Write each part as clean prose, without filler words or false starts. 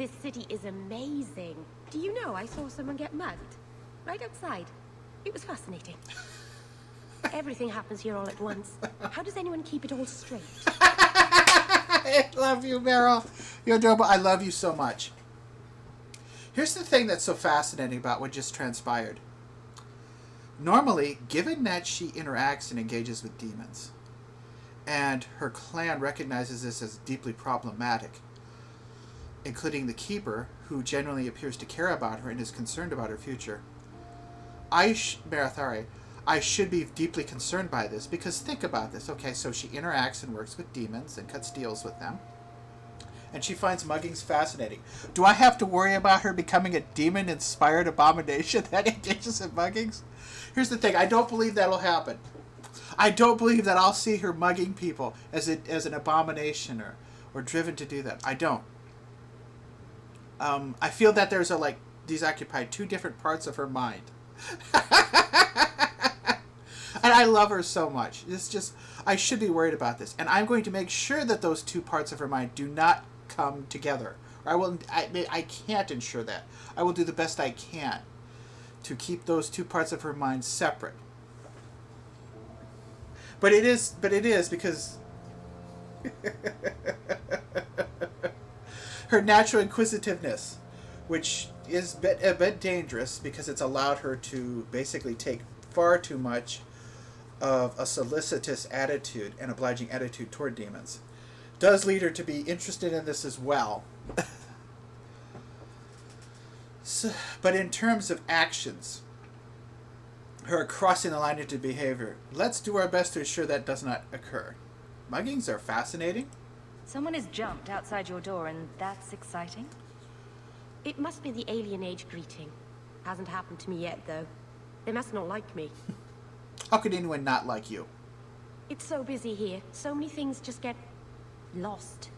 This city is amazing. Do you know I saw someone get mugged? Right outside. It was fascinating. Everything happens here all at once. How does anyone keep it all straight? I love you, Meryl. You're adorable. I love you so much. Here's the thing that's so fascinating about what just transpired. Normally, given that she interacts and engages with demons, and her clan recognizes this as deeply problematic, including the Keeper, who genuinely appears to care about her and is concerned about her future, Marathari, I should be deeply concerned by this, because think about this. Okay, so she interacts and works with demons and cuts deals with them, and she finds muggings fascinating. Do I have to worry about her becoming a demon-inspired abomination that engages in muggings? Here's the thing. I don't believe that'll happen. I don't believe that I'll see her mugging people as an abomination or driven to do that. I don't. I feel that there's these occupy two different parts of her mind. And I love her so much. It's just, I should be worried about this. And I'm going to make sure that those two parts of her mind do not come together. Or I can't ensure that. I will do the best I can to keep those two parts of her mind separate. But it is because her natural inquisitiveness, which is a bit dangerous because it's allowed her to basically take far too much of a solicitous attitude and obliging attitude toward demons, does lead her to be interested in this as well. But in terms of actions, her crossing the line into behavior, let's do our best to ensure that does not occur. Muggings are fascinating. Someone has jumped outside your door, and that's exciting? It must be the alien age greeting. Hasn't happened to me yet, though. They must not like me. How could anyone not like you? It's so busy here. So many things just get lost.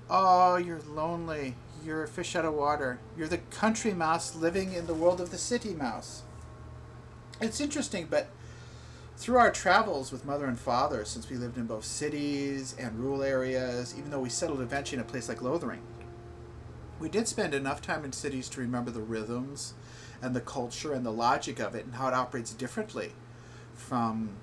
Oh, you're lonely. You're a fish out of water. You're the country mouse living in the world of the city mouse. It's interesting, but through our travels with Mother and Father, since we lived in both cities and rural areas, even though we settled eventually in a place like Lothering, we did spend enough time in cities to remember the rhythms and the culture and the logic of it and how it operates differently from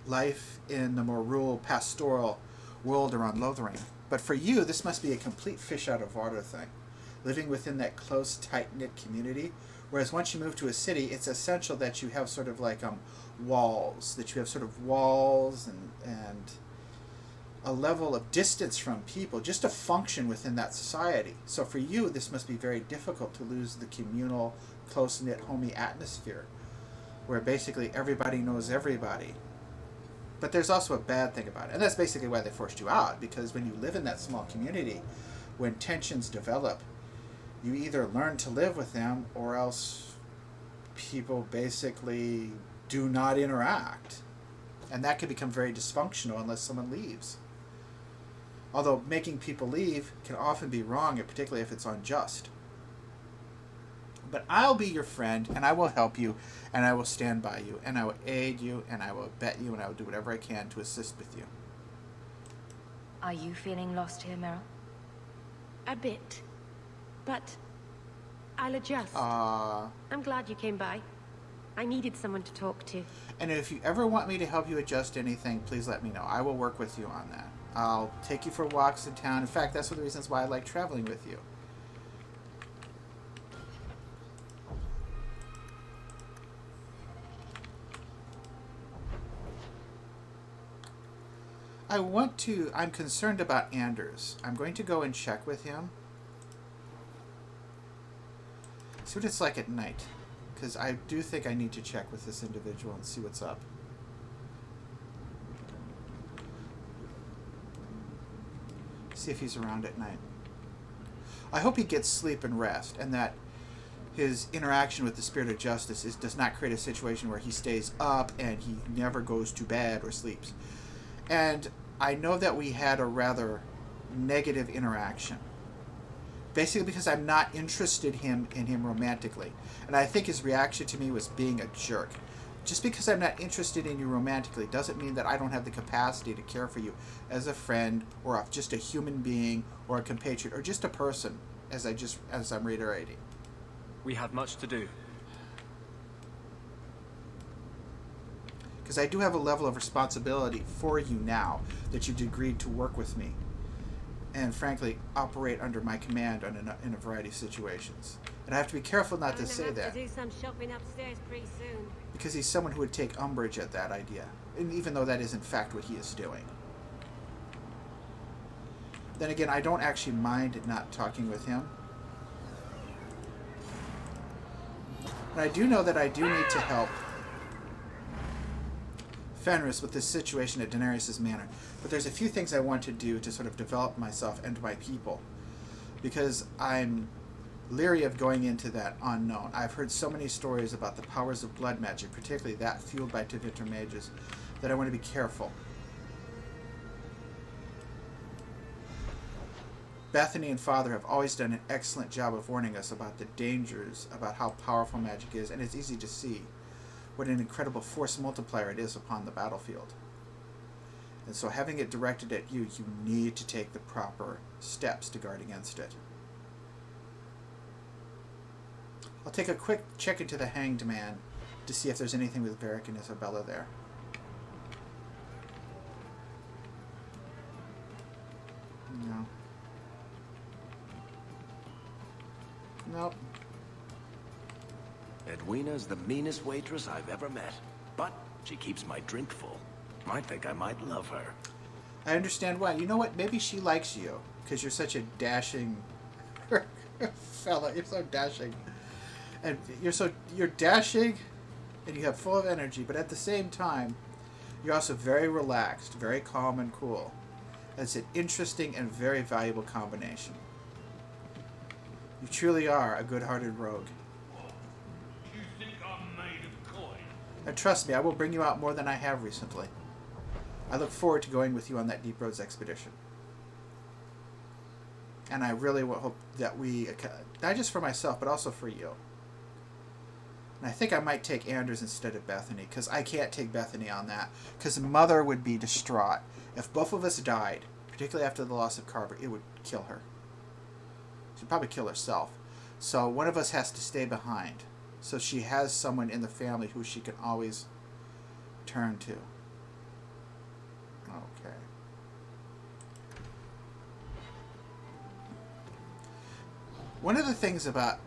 life in the more rural, pastoral world around Lothering. But for you, this must be a complete fish out of water thing, living within that close, tight-knit community. Whereas once you move to a city, it's essential that you have sort of walls, and a level of distance from people just to function within that society. So for you, this must be very difficult to lose the communal, close-knit, homey atmosphere, where basically everybody knows everybody. But there's also a bad thing about it, and that's basically why they forced you out, because when you live in that small community, when tensions develop, you either learn to live with them or else people basically do not interact. And that can become very dysfunctional unless someone leaves. Although making people leave can often be wrong, particularly if it's unjust. But I'll be your friend, and I will help you, and I will stand by you, and I will aid you, and I will abet you, and I will do whatever I can to assist with you. Are you feeling lost here, Meryl? A bit. But I'll adjust. I'm glad you came by. I needed someone to talk to. And if you ever want me to help you adjust anything, please let me know. I will work with you on that. I'll take you for walks in town. In fact, that's one of the reasons why I like traveling with you. I'm concerned about Anders. I'm going to go and check with him. See what it's like at night. Because I do think I need to check with this individual and see what's up. See if he's around at night. I hope he gets sleep and rest, and that his interaction with the Spirit of Justice does not create a situation where he stays up and he never goes to bed or sleeps. And I know that we had a rather negative interaction. Basically because I'm not interested in him romantically. And I think his reaction to me was being a jerk. Just because I'm not interested in you romantically doesn't mean that I don't have the capacity to care for you as a friend or just a human being or a compatriot or just a person. as I'm reiterating. We have much to do. Because I do have a level of responsibility for you now that you've agreed to work with me. And frankly, operate under my command in a variety of situations. And I have to be careful not to say that. To do some shopping upstairs pretty soon. Because he's someone who would take umbrage at that idea. And even though that is in fact what he is doing. Then again, I don't actually mind not talking with him. And I do know that I do need to help Fenris with this situation at Daenerys' manor. But there's a few things I want to do to sort of develop myself and my people. Because I'm leery of going into that unknown. I've heard so many stories about the powers of blood magic, particularly that fueled by Tevinter mages, that I want to be careful. Bethany and Father have always done an excellent job of warning us about the dangers, about how powerful magic is, and it's easy to see what an incredible force multiplier it is upon the battlefield. And so having it directed at you, you need to take the proper steps to guard against it. I'll take a quick check into the Hanged Man to see if there's anything with Varric and Isabella there. No. Nope. Edwina's the meanest waitress I've ever met, but she keeps my drink full. I think I might love her. I understand why. You know what? Maybe she likes you because you're such a dashing fella. You're so dashing, and you're dashing, and you have full of energy. But at the same time, you're also very relaxed, very calm and cool. It's an interesting and very valuable combination. You truly are a good-hearted rogue. You think I'm made of coin? And trust me, I will bring you out more than I have recently. I look forward to going with you on that Deep Roads expedition. And I really hope that we, not just for myself, but also for you. And I think I might take Anders instead of Bethany, because I can't take Bethany on that. Because Mother would be distraught. If both of us died, particularly after the loss of Carver, it would kill her. She'd probably kill herself. So one of us has to stay behind. So she has someone in the family who she can always turn to. Okay. One of the things about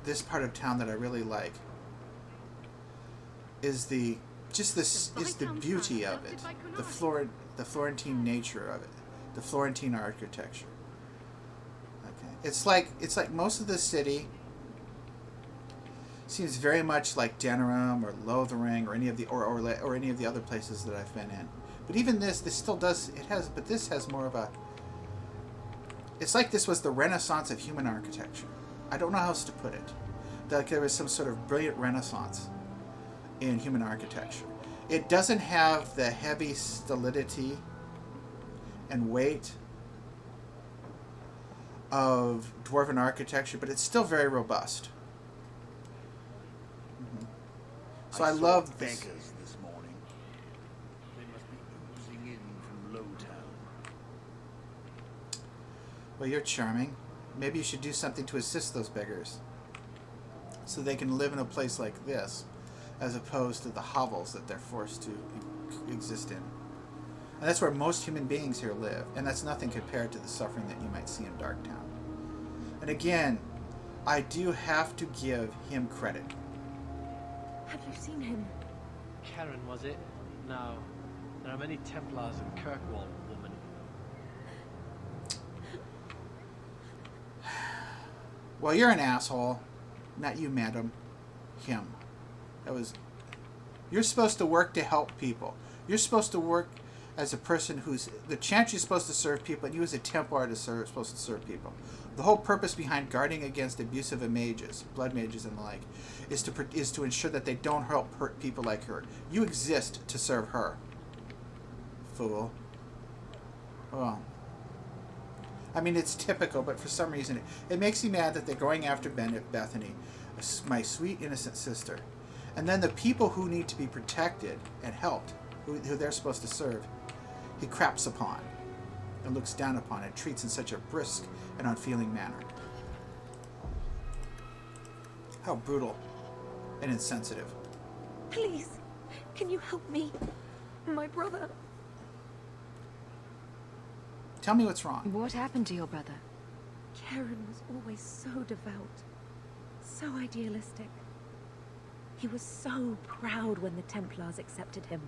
this part of town that I really like is the beauty of it, the Florentine nature of it, the Florentine architecture. Okay, it's like most of the city seems very much like Denerim or Lothering or any of the or any of the other places that I've been in. But even this still does, but this has more of a, it's like this was the Renaissance of human architecture. I don't know how else to put it. Like there was some sort of brilliant Renaissance in human architecture. It doesn't have the heavy stolidity and weight of Dwarven architecture, but it's still very robust. Mm-hmm. So I love this. Beggars this morning. They must be oozing in from Lowtown. Well, you're charming. Maybe you should do something to assist those beggars, so they can live in a place like this, as opposed to the hovels that they're forced to exist in. And that's where most human beings here live, and that's nothing compared to the suffering that you might see in Darktown. And again, I do have to give him credit. Have you seen him? Karen, was it? No. There are many Templars in Kirkwall, woman. Well, you're an asshole. Not you, madam. Him. You're supposed to work to help people. You're supposed to work as a person who's... The chance you're supposed to serve people, and you as a Templar are supposed to serve people. The whole purpose behind guarding against abusive mages, blood mages and the like, is to ensure that they don't hurt people like her. You exist to serve her. Fool. Well... I mean, it's typical, but for some reason, it makes me mad that they're going after Bethany, my sweet, innocent sister. And then the people who need to be protected and helped, who they're supposed to serve, he craps upon and looks down upon and treats in such a brisk and unfeeling manner. How brutal and insensitive. Please, can you help me? My brother. Tell me what's wrong. What happened to your brother? Karen was always so devout, so idealistic. He was so proud when the Templars accepted him.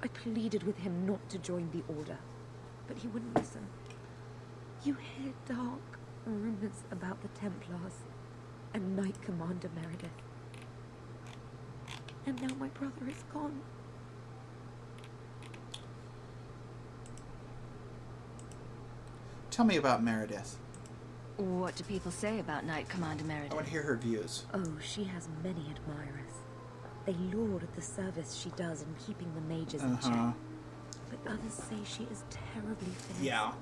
I pleaded with him not to join the Order, but he wouldn't listen. You hear dark rumors about the Templars and Knight Commander Meredith. And now my brother is gone. Tell me about Meredith. What do people say about Knight Commander I Meredith? want to hear her views. Oh, she has many admirers. They laud the service she does in keeping the mages in check. But others say she is terribly fierce. Yeah.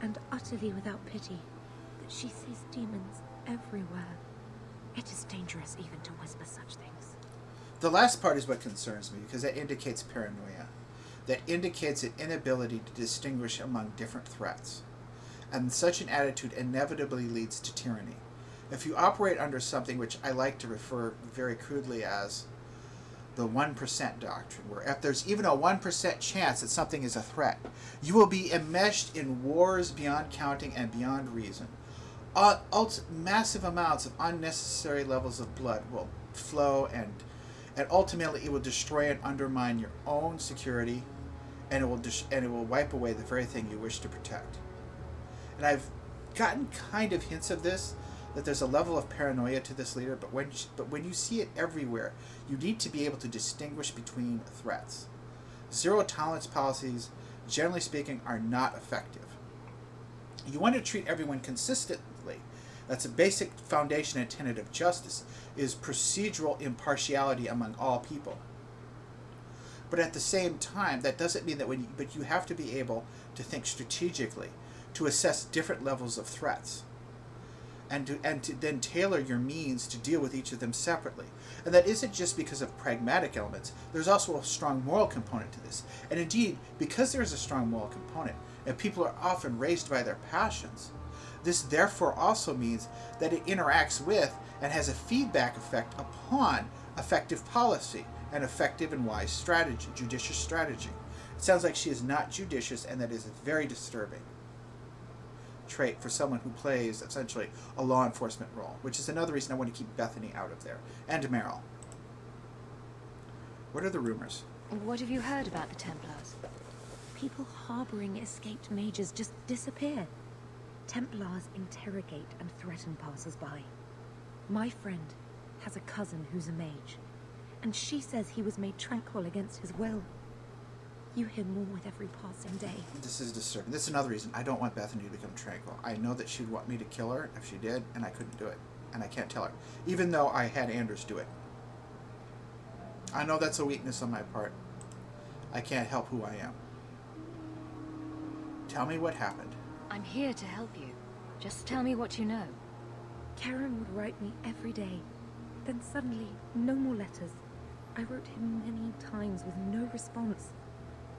And utterly without pity. That she sees demons everywhere. It is dangerous even to whisper such things. The last part is what concerns me, because that indicates paranoia. That indicates an inability to distinguish among different threats. And such an attitude inevitably leads to tyranny. If you operate under something which I like to refer very crudely as the 1% doctrine, where if there's even a 1% chance that something is a threat, you will be enmeshed in wars beyond counting and beyond reason. Massive amounts of unnecessary levels of blood will flow, and ultimately it will destroy and undermine your own security, and it will wipe away the very thing you wish to protect. And I've gotten kind of hints of this, that there's a level of paranoia to this leader, but when you see it everywhere, you need to be able to distinguish between threats. Zero tolerance policies, generally speaking, are not effective. You want to treat everyone consistently. That's a basic foundation and tenet of justice, is procedural impartiality among all people. But at the same time, that doesn't mean that but you have to be able to think strategically, to assess different levels of threats, and to then tailor your means to deal with each of them separately. And that isn't just because of pragmatic elements. There's also a strong moral component to this. And indeed, because there is a strong moral component, and people are often raised by their passions, this therefore also means that it interacts with and has a feedback effect upon effective policy and effective and wise strategy, judicious strategy. It sounds like she is not judicious, and that is very disturbing trait for someone who plays essentially a law enforcement role, which is another reason I want to keep Bethany out of there. And Meryl. What are the rumors? What have you heard about the Templars? People harboring escaped mages just disappear. Templars interrogate and threaten passers-by. My friend has a cousin who's a mage, and she says he was made tranquil against his will. You hear more with every passing day. This is disturbing. This is another reason I don't want Bethany to become tranquil. I know that she'd want me to kill her if she did, and I couldn't do it. And I can't tell her. Even though I had Anders do it. I know that's a weakness on my part. I can't help who I am. Tell me what happened. I'm here to help you. Just tell me what you know. Karen would write me every day. Then suddenly, no more letters. I wrote him many times with no response.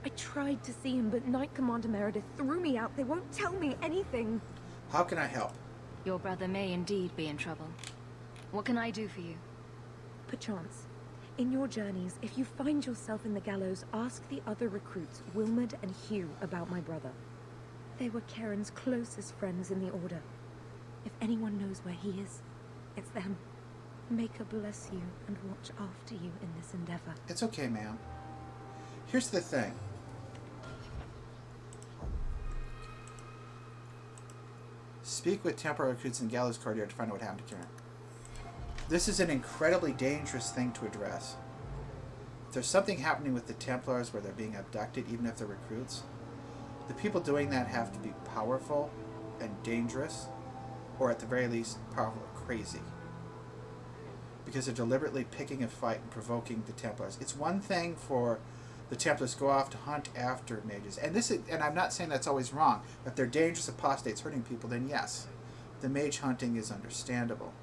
I tried to see him, but Knight Commander Meredith threw me out. They won't tell me anything. How can I help? Your brother may indeed be in trouble. What can I do for you? Perchance. In your journeys, if you find yourself in the gallows, ask the other recruits, Wilmerd and Hugh, about my brother. They were Karen's closest friends in the Order. If anyone knows where he is, it's them. Make her bless you and watch after you in this endeavor. It's okay, ma'am. Here's the thing. Speak with Templar recruits in Gallows Courtyard to find out what happened to Karen. This is an incredibly dangerous thing to address. If there's something happening with the Templars where they're being abducted, even if they're recruits, the people doing that have to be powerful and dangerous, or at the very least, powerful or crazy. Because they're deliberately picking a fight and provoking the Templars. It's one thing for the Templars to go off to hunt after mages. And I'm not saying that's always wrong. If they're dangerous apostates hurting people, then yes, the mage hunting is understandable.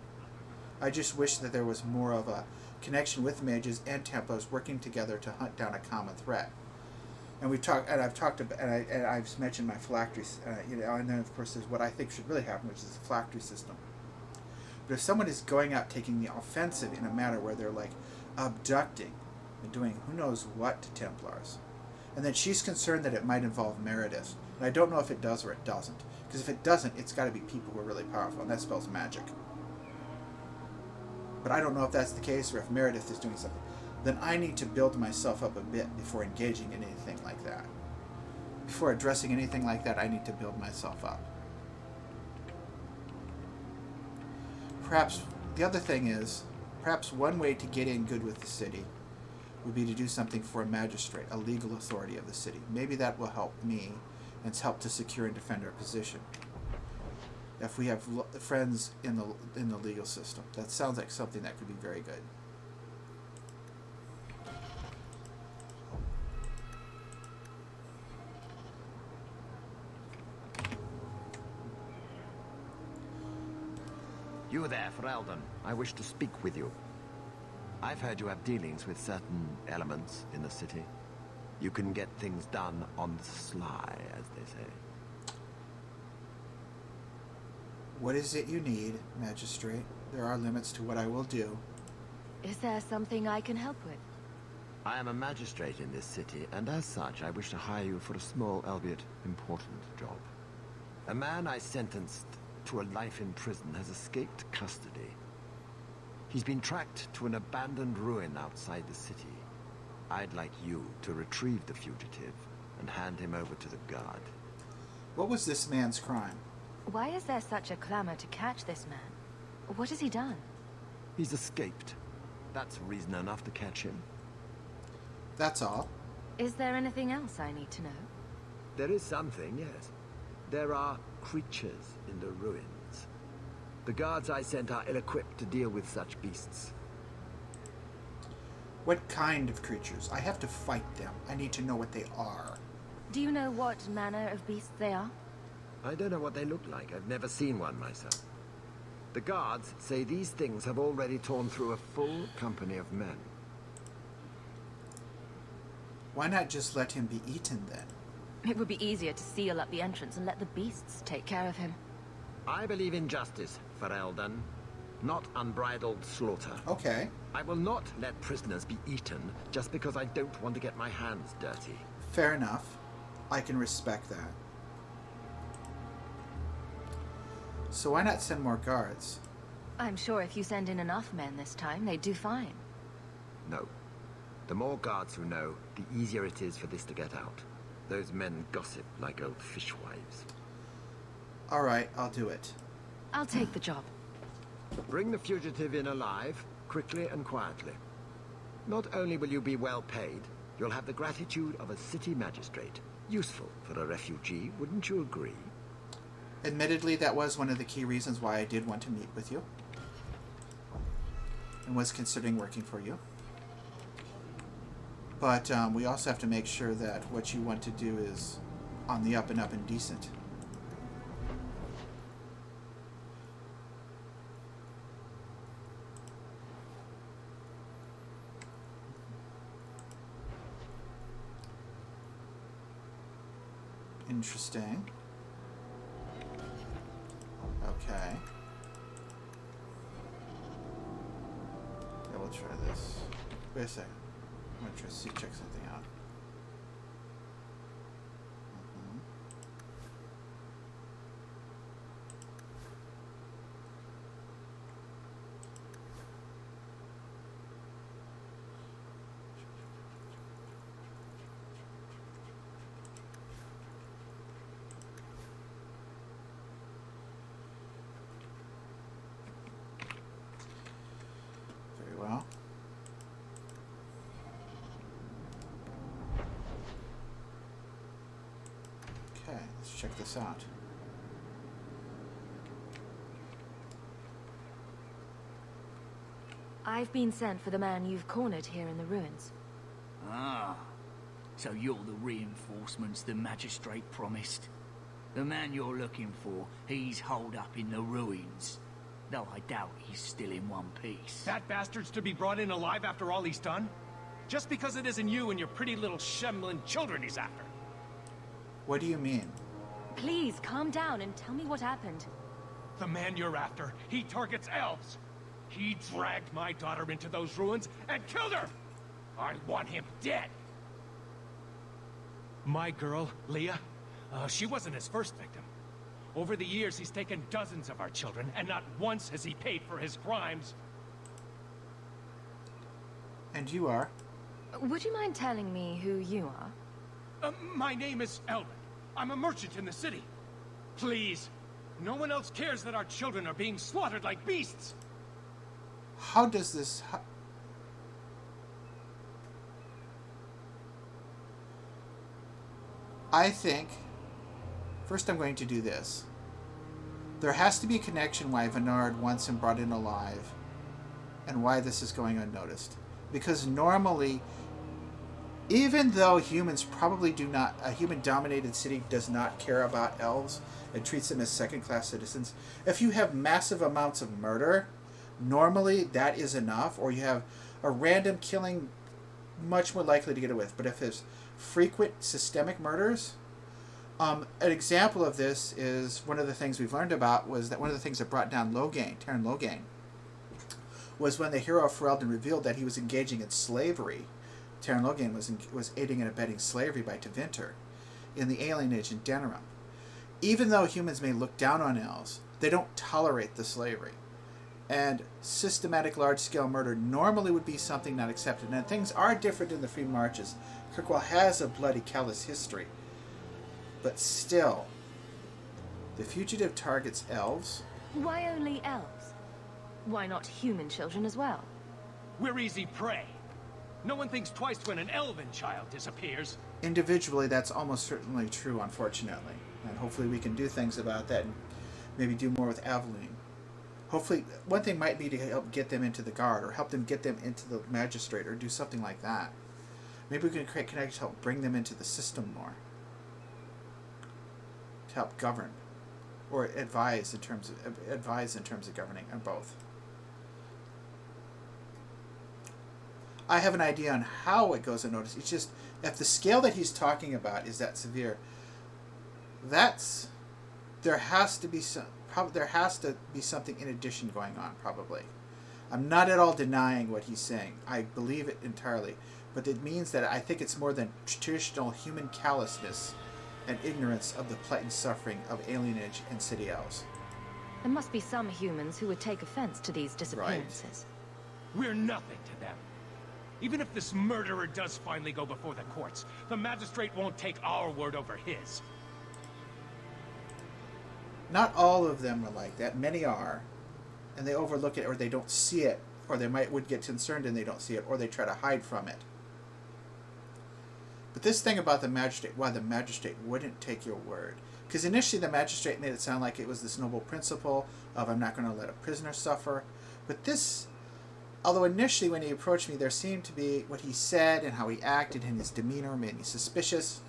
I just wish that there was more of a connection with mages and Templars working together to hunt down a common threat. And I've mentioned my phylactery, and then of course there's what I think should really happen, which is the phylactery system. But if someone is going out taking the offensive in a matter where they're like abducting and doing who knows what to Templars, and then she's concerned that it might involve Meredith, and I don't know if it does or it doesn't, because if it doesn't, it's got to be people who are really powerful, and that spells magic. But I don't know if that's the case or if Meredith is doing something. Then I need to build myself up a bit before engaging in anything like that. Before addressing anything like that, I need to build myself up. Perhaps the other thing is, perhaps one way to get in good with the city would be to do something for a magistrate, a legal authority of the city. Maybe that will help me and help to secure and defend our position. If we have friends in the legal system, that sounds like something that could be very good. You there, Ferelden. I wish to speak with you. I've heard you have dealings with certain elements in the city. You can get things done on the sly, as they say. What is it you need, magistrate? There are limits to what I will do. Is there something I can help with? I am a magistrate in this city, and as such, I wish to hire you for a small, albeit important, job. A man I sentenced to a life in prison has escaped custody. He's been tracked to an abandoned ruin outside the city. I'd like you to retrieve the fugitive and hand him over to the guard. What was this man's crime? Why is there such a clamor to catch this man? What has he done? He's escaped. That's reason enough to catch him. That's all. Is there anything else I need to know? There is something, yes. There are creatures in the ruins. The guards I sent are ill-equipped to deal with such beasts. What kind of creatures? I have to fight them. I need to know what they are. Do you know what manner of beasts they are? I don't know what they look like. I've never seen one myself. The guards say these things have already torn through a full company of men. Why not just let him be eaten then? It would be easier to seal up the entrance and let the beasts take care of him. I believe in justice, Ferelden, not unbridled slaughter. Okay. I will not let prisoners be eaten just because I don't want to get my hands dirty. Fair enough. I can respect that. So why not send more guards? I'm sure if you send in enough men this time, they'd do fine. No. The more guards who know, the easier it is for this to get out. Those men gossip like old fishwives. All right, I'll do it. I'll take the job. Bring the fugitive in alive, quickly and quietly. Not only will you be well paid, you'll have the gratitude of a city magistrate. Useful for a refugee, wouldn't you agree? Admittedly, that was one of the key reasons why I did want to meet with you. And was considering working for you. But we also have to make sure that what you want to do is on the up and up and decent. Interesting. Okay. Yeah, we'll try this. Wait a second. I'm gonna try to check something out. Very well. Okay, let's check this out. I've been sent for the man you've cornered here in the ruins. Ah, so you're the reinforcements the magistrate promised. The man you're looking for, he's holed up in the ruins. Though I doubt he's still in one piece. That bastard's to be brought in alive after all he's done? Just because it isn't you and your pretty little shemlin children he's after. What do you mean? Please, calm down and tell me what happened. The man you're after, he targets elves. He dragged my daughter into those ruins and killed her! I want him dead! My girl, Leah, she wasn't his first victim. Over the years, he's taken dozens of our children, and not once has he paid for his crimes. And you are? Would you mind telling me who you are? My name is Elvin. I'm a merchant in the city. Please, no one else cares that our children are being slaughtered like beasts. How does this... I think... First I'm going to do this. There has to be a connection why Venard wants him brought in alive. And why this is going unnoticed. Because normally, even though humans probably do not... A human-dominated city does not care about elves and treats them as second-class citizens. If you have massive amounts of murder, normally that is enough. Or you have a random killing much more likely to get away with. But if there's frequent systemic murders... an example of this is one of the things we've learned about was that one of the things that brought down Taron Logain, was when the hero of Ferelden revealed that he was engaging in slavery. Taron Logain was aiding and abetting slavery by Tevinter in the Alien Age in Denerim. Even though humans may look down on elves, they don't tolerate the slavery. And systematic large-scale murder normally would be something not accepted. And things are different in the Free Marches. Kirkwall has a bloody, callous history. But still, the fugitive targets elves. Why only elves? Why not human children as well? We're easy prey. No one thinks twice when an elven child disappears. Individually, that's almost certainly true, unfortunately. And hopefully we can do things about that and maybe do more with Aveline. Hopefully, one thing might be to help get them into the guard or help them get them into the magistrate or do something like that. Maybe we can create connections to help bring them into the system more. To help govern. Or advise in terms of governing, or both. I have an idea on how it goes unnoticed. It's just, if the scale that he's talking about is that severe, there has to be something in addition going on, probably. I'm not at all denying what he's saying. I believe it entirely. But it means that I think it's more than traditional human callousness and ignorance of the plight and suffering of alienage and city elves. There must be some humans who would take offense to these disappearances. We're nothing to them. Even if this murderer does finally go before the courts, the magistrate won't take our word over his. Not all of them are like that. Many are. And they overlook it, or they don't see it, or they would get concerned and they don't see it, or they try to hide from it. But this thing about the magistrate, why the magistrate wouldn't take your word. Because initially the magistrate made it sound like it was this noble principle of I'm not going to let a prisoner suffer. But this, although initially when he approached me there seemed to be what he said and how he acted and his demeanor made me suspicious.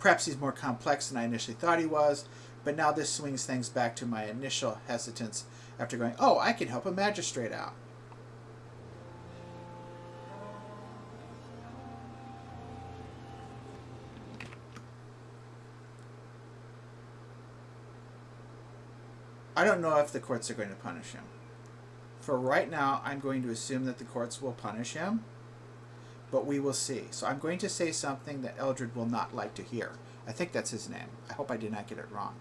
Perhaps he's more complex than I initially thought he was. But now this swings things back to my initial hesitance after going, oh, I can help a magistrate out. I don't know if the courts are going to punish him. For right now, I'm going to assume that the courts will punish him, but we will see. So I'm going to say something that Eldred will not like to hear. I think that's his name. I hope I did not get it wrong.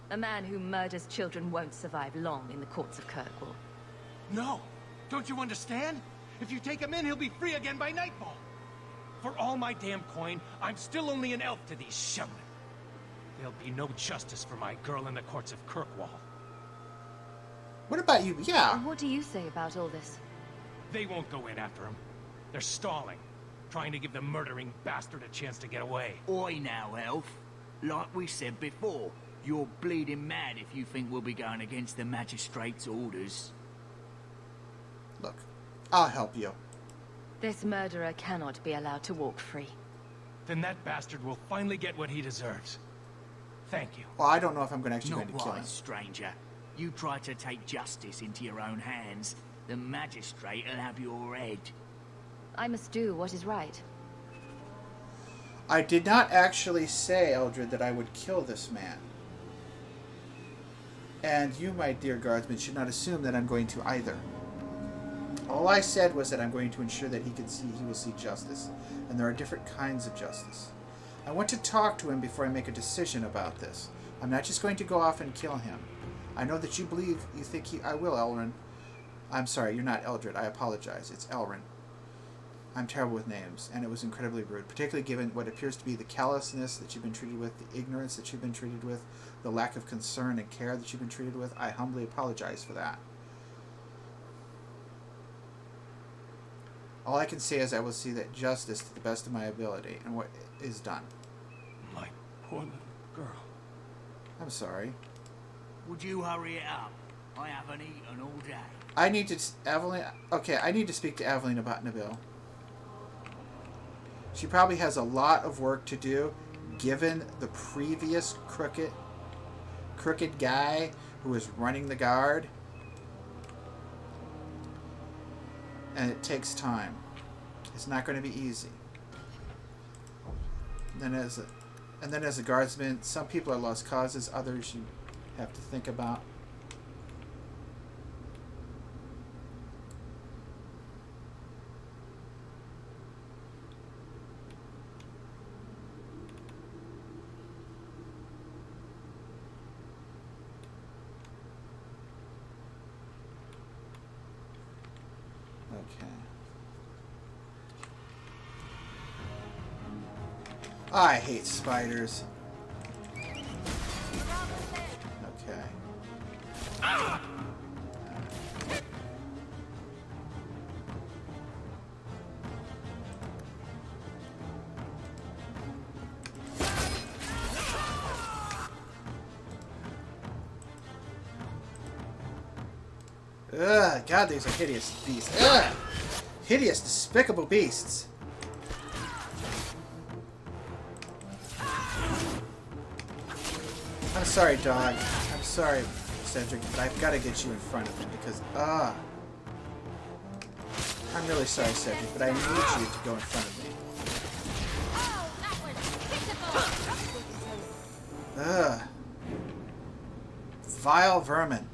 A man who murders children won't survive long in the courts of Kirkwall. No! Don't you understand? If you take him in, he'll be free again by nightfall. For all my damn coin, I'm still only an elf to these showmen. There'll be no justice for my girl in the courts of Kirkwall. What about you? Yeah. What do you say about all this? They won't go in after him. They're stalling, trying to give the murdering bastard a chance to get away. Oi now, elf. Like we said before, you're bleeding mad if you think we'll be going against the magistrate's orders. Look, I'll help you. This murderer cannot be allowed to walk free. Then that bastard will finally get what he deserves. Thank you. Well, I don't know if I'm actually Not going to kill him. wise, stranger. You try to take justice into your own hands, the magistrate will have your head. I must do what is right. I did not actually say, Eldred, that I would kill this man. And you, my dear guardsman, should not assume that I'm going to either. All I said was that I'm going to ensure that he will see justice. And there are different kinds of justice. I want to talk to him before I make a decision about this. I'm not just going to go off and kill him. I know that you think I will, Elrin. I'm sorry, you're not Eldred. I apologize. It's Elrin. I'm terrible with names, and it was incredibly rude, particularly given what appears to be the callousness that you've been treated with, the ignorance that you've been treated with, the lack of concern and care that you've been treated with. I humbly apologize for that. All I can say is I will see that justice to the best of my ability, and what is done. My poor little girl. I'm sorry. Would you hurry it up? I haven't eaten all day. I need to... Evelyn... Okay, I need to speak to Evelyn about Nabil. She probably has a lot of work to do, given the previous crooked guy who is running the guard. And it takes time. It's not going to be easy. And then as a guardsman, some people are lost causes, others you have to think about. Okay. I hate spiders. Okay. Ugh, God, these are hideous beasts. Ugh! Hideous, despicable beasts. I'm sorry, dog. I'm sorry, Cedric, but I've got to get you in front of him because, I'm really sorry, Cedric, but I need you to go in front of me. Ugh. Vile vermin.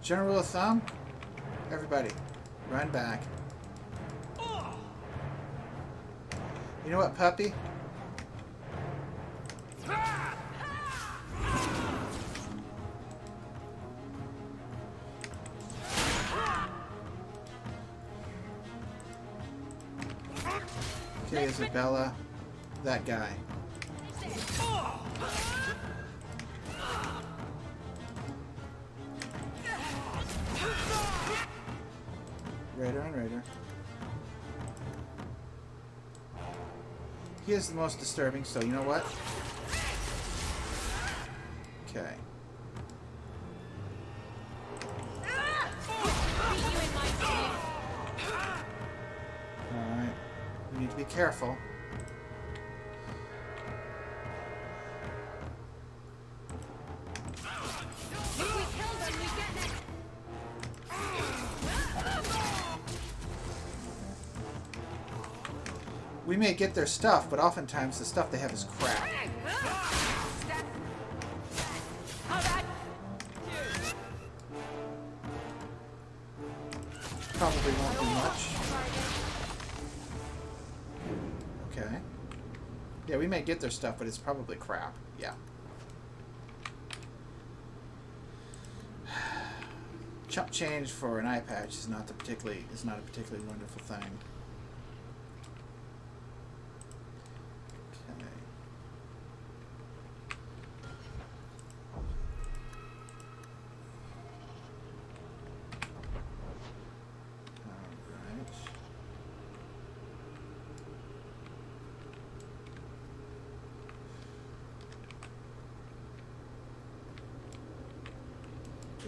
General rule of thumb, everybody, run back. You know what, puppy? Okay, Isabella, that guy. Raider and Raider. He is the most disturbing, so you know what? Okay. Alright. We need to be careful. We may get their stuff, but oftentimes the stuff they have is crap. Probably won't do much. Okay. Yeah, we may get their stuff, but it's probably crap. Yeah. Chump change for an eye patch is not a particularly wonderful thing.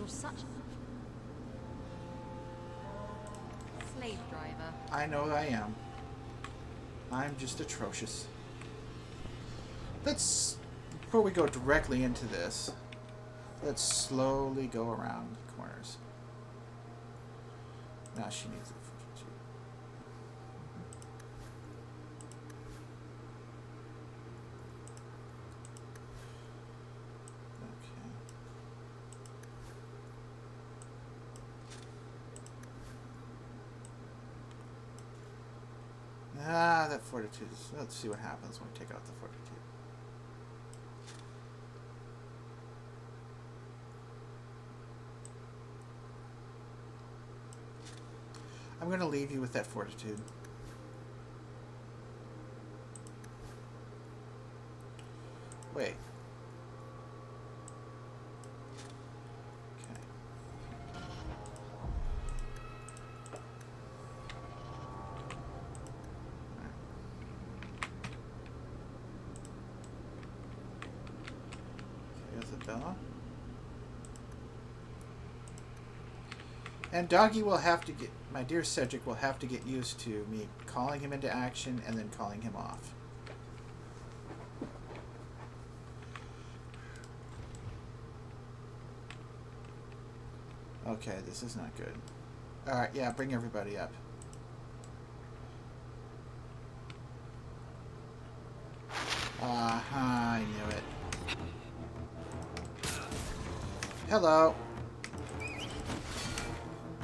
You're such... slave driver. I know I am. I'm just atrocious. Let's, before we go directly into this, let's slowly go around the corners. Now she needs it. That fortitude is... Let's see what happens when we take out the fortitude. I'm going to leave you with that fortitude. Wait. Isabella. And Doggy will have to get... My dear Cedric will have to get used to me calling him into action and then calling him off. Okay, this is not good. Alright, yeah, bring everybody up. I knew it. Hello.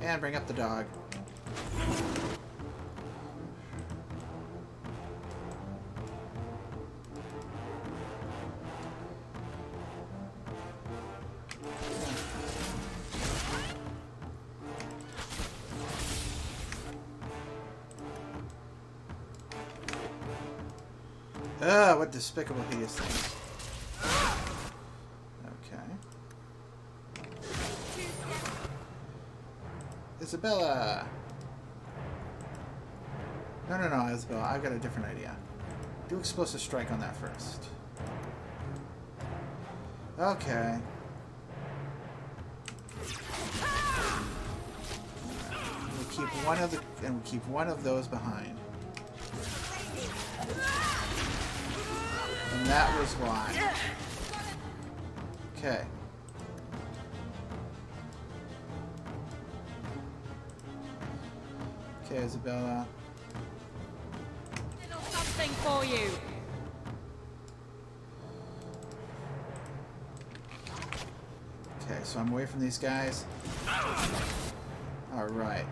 And bring up the dog. Ugh, what despicable hideous things. Isabella! No, Isabella. I've got a different idea. Do explosive strike on that first. Okay. We keep one of those behind. And that was why. Okay. Okay, Isabella. Little something for you. Okay, so I'm away from these guys. Alright.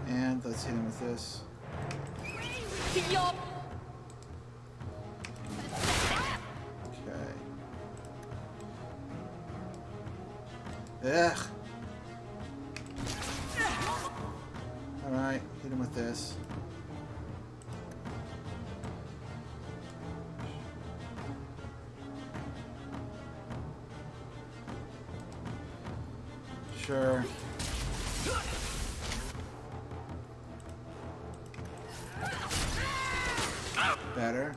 And let's hit him with this. Okay. Ugh. Alright, hit him with this. Sure. Better.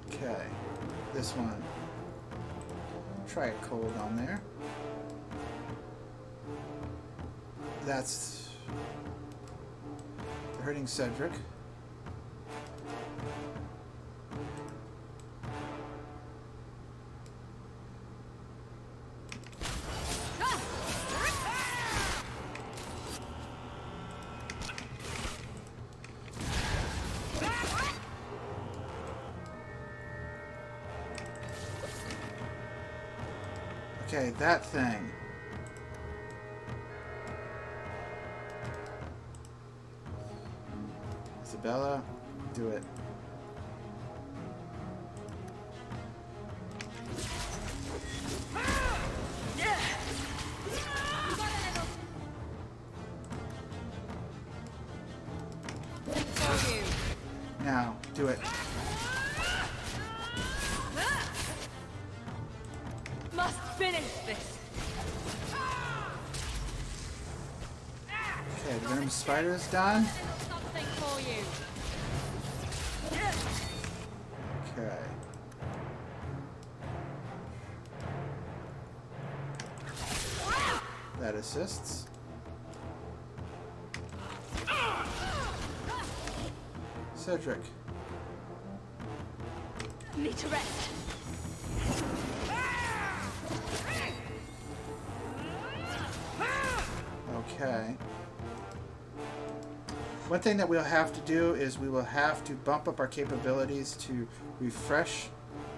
Okay, this one. Try it cold on there. That's hurting Cedric. Okay, that thing. Isabella, do it. Now, do it. Must finish this. Okay, the venom spider is done. you. Okay. That assists. Cedric. Need to rest. Okay. One thing that we'll have to do is we will have to bump up our capabilities to refresh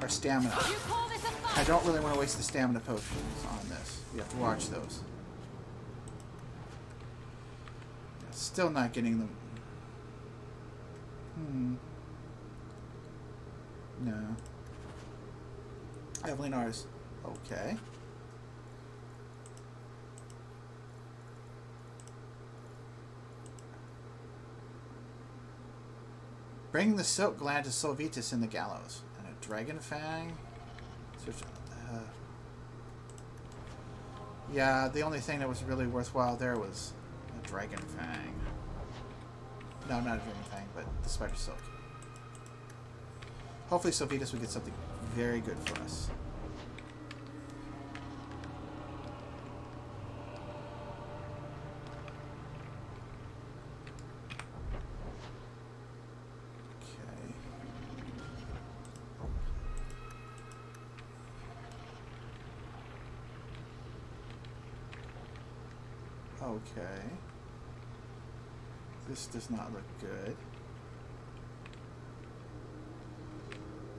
our stamina. You call this a fight? I don't really want to waste the stamina potions on this. We have to watch those. Still not getting them. No. Evelynar's. Okay. Bring the silk gland to Solvitus in the gallows. And a dragon fang. Yeah, the only thing that was really worthwhile there was a dragon fang. No, not a dragon fang, but the spider silk. Hopefully Solvitus will get something very good for us. Okay. This does not look good.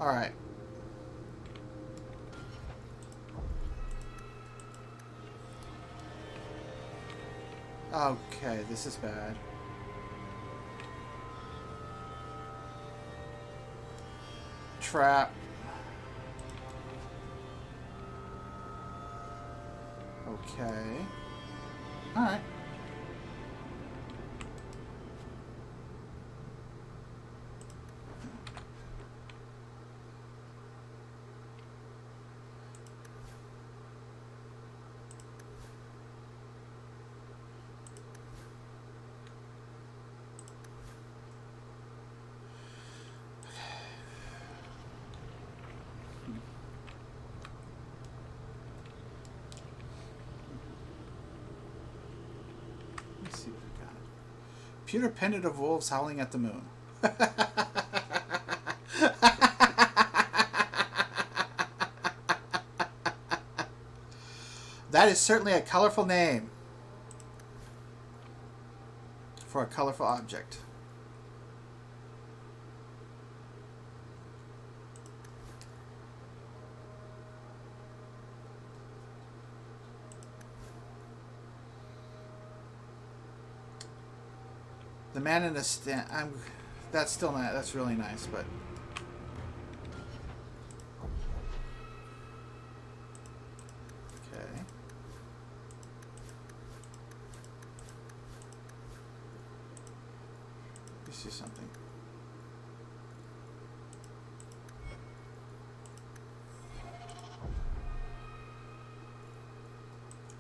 Alright. Okay, this is bad. Trap. Okay. Alright. Let's see what we got. Pewter pendant of wolves howling at the moon. That is certainly a colorful name for a colorful object. The man in the stand. That's still not. That's really nice, but. Okay. Let's see something.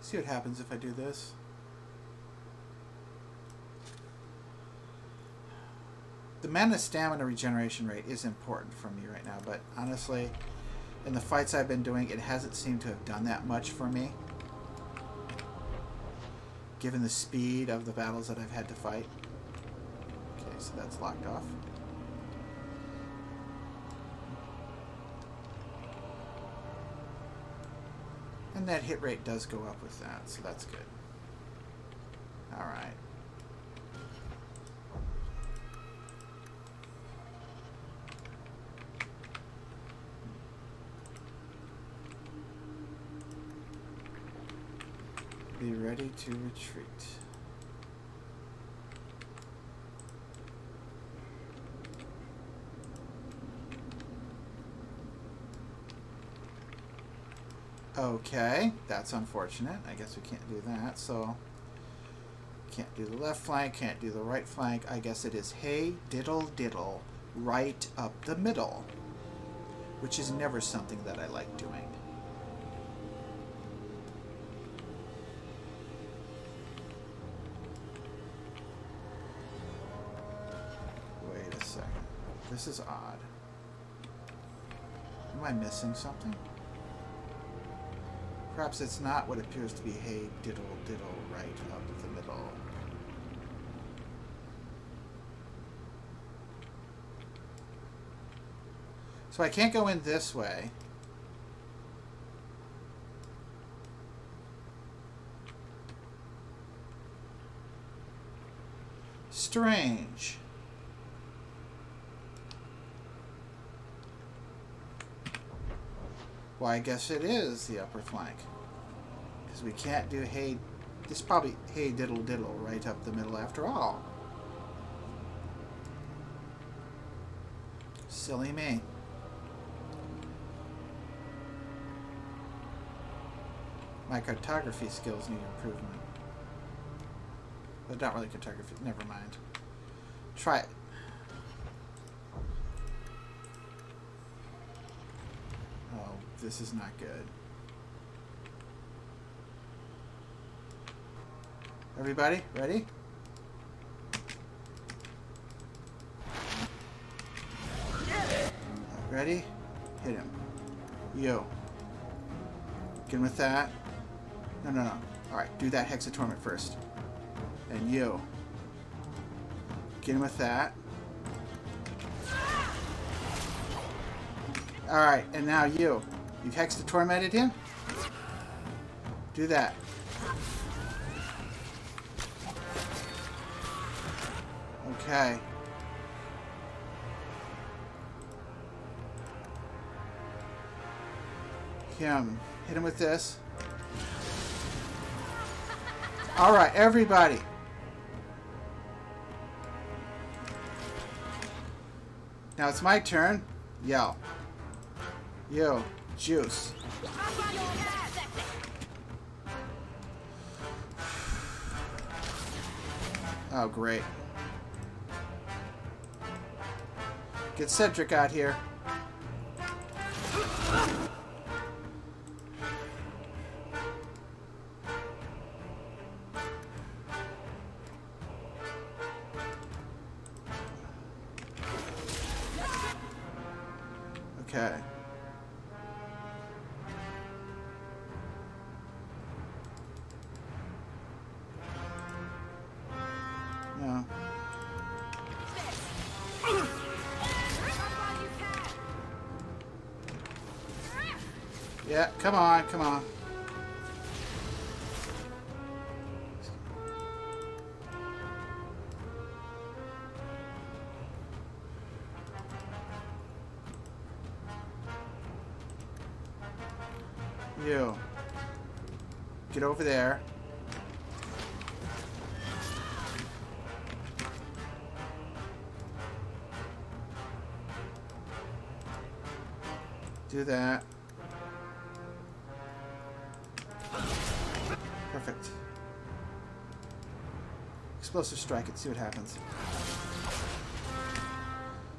See what happens if I do this. The mana stamina regeneration rate is important for me right now, but honestly, in the fights I've been doing, it hasn't seemed to have done that much for me, given the speed of the battles that I've had to fight. Okay, so that's locked off. And that hit rate does go up with that, so that's good. Alright. Be ready to retreat. Okay, that's unfortunate. I guess we can't do that, so can't do the left flank, can't do the right flank. I guess it is hey diddle diddle right up the middle, which is never something that I like doing. This is odd. Am I missing something? Perhaps it's not what appears to be hey diddle diddle right up the middle. So I can't go in this way. Strange. Well, I guess it is the upper flank. Because we can't do hey... This is probably hey diddle diddle right up the middle after all. Silly me. My cartography skills need improvement. But not really cartography. Never mind. Try it. Oh, this is not good. Everybody, ready? Ready? Hit him. You. Get him with that. No, no, no. Alright, do that Hex of Torment first. And you. Get him with that. Alright, and now you. You've Hexed and Tormented him? Do that. Okay. Him. Hit him with this. Alright, everybody. Now it's my turn. Yell. Yo, juice. Oh, great. Get Cedric out here. Okay. No. Yeah, come on, come on. You. Get over there. Do that. Perfect. Explosive strike it, see what happens.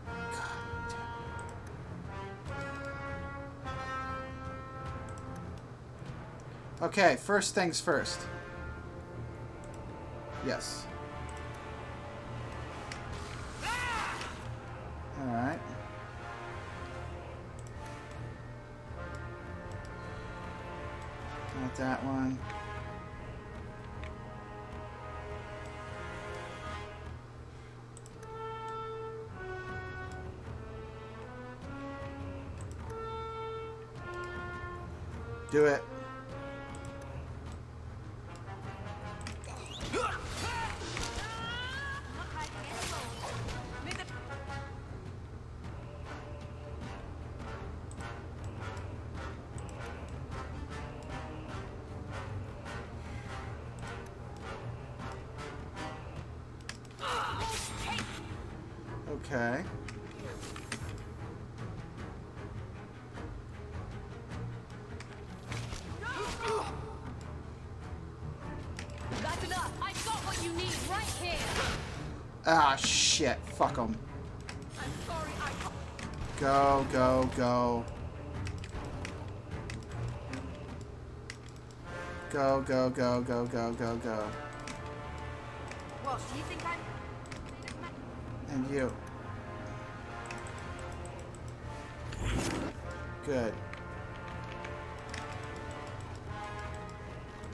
God damn. Okay, first things first. Yes. Alright. Not that one. Do it. Okay. That's enough. I've got what you need right here. Ah, shit. Fuck them. I'm sorry, Go, go, go. Go, go, go, go, go, go, go. Well, do you think I'm... And you. Good.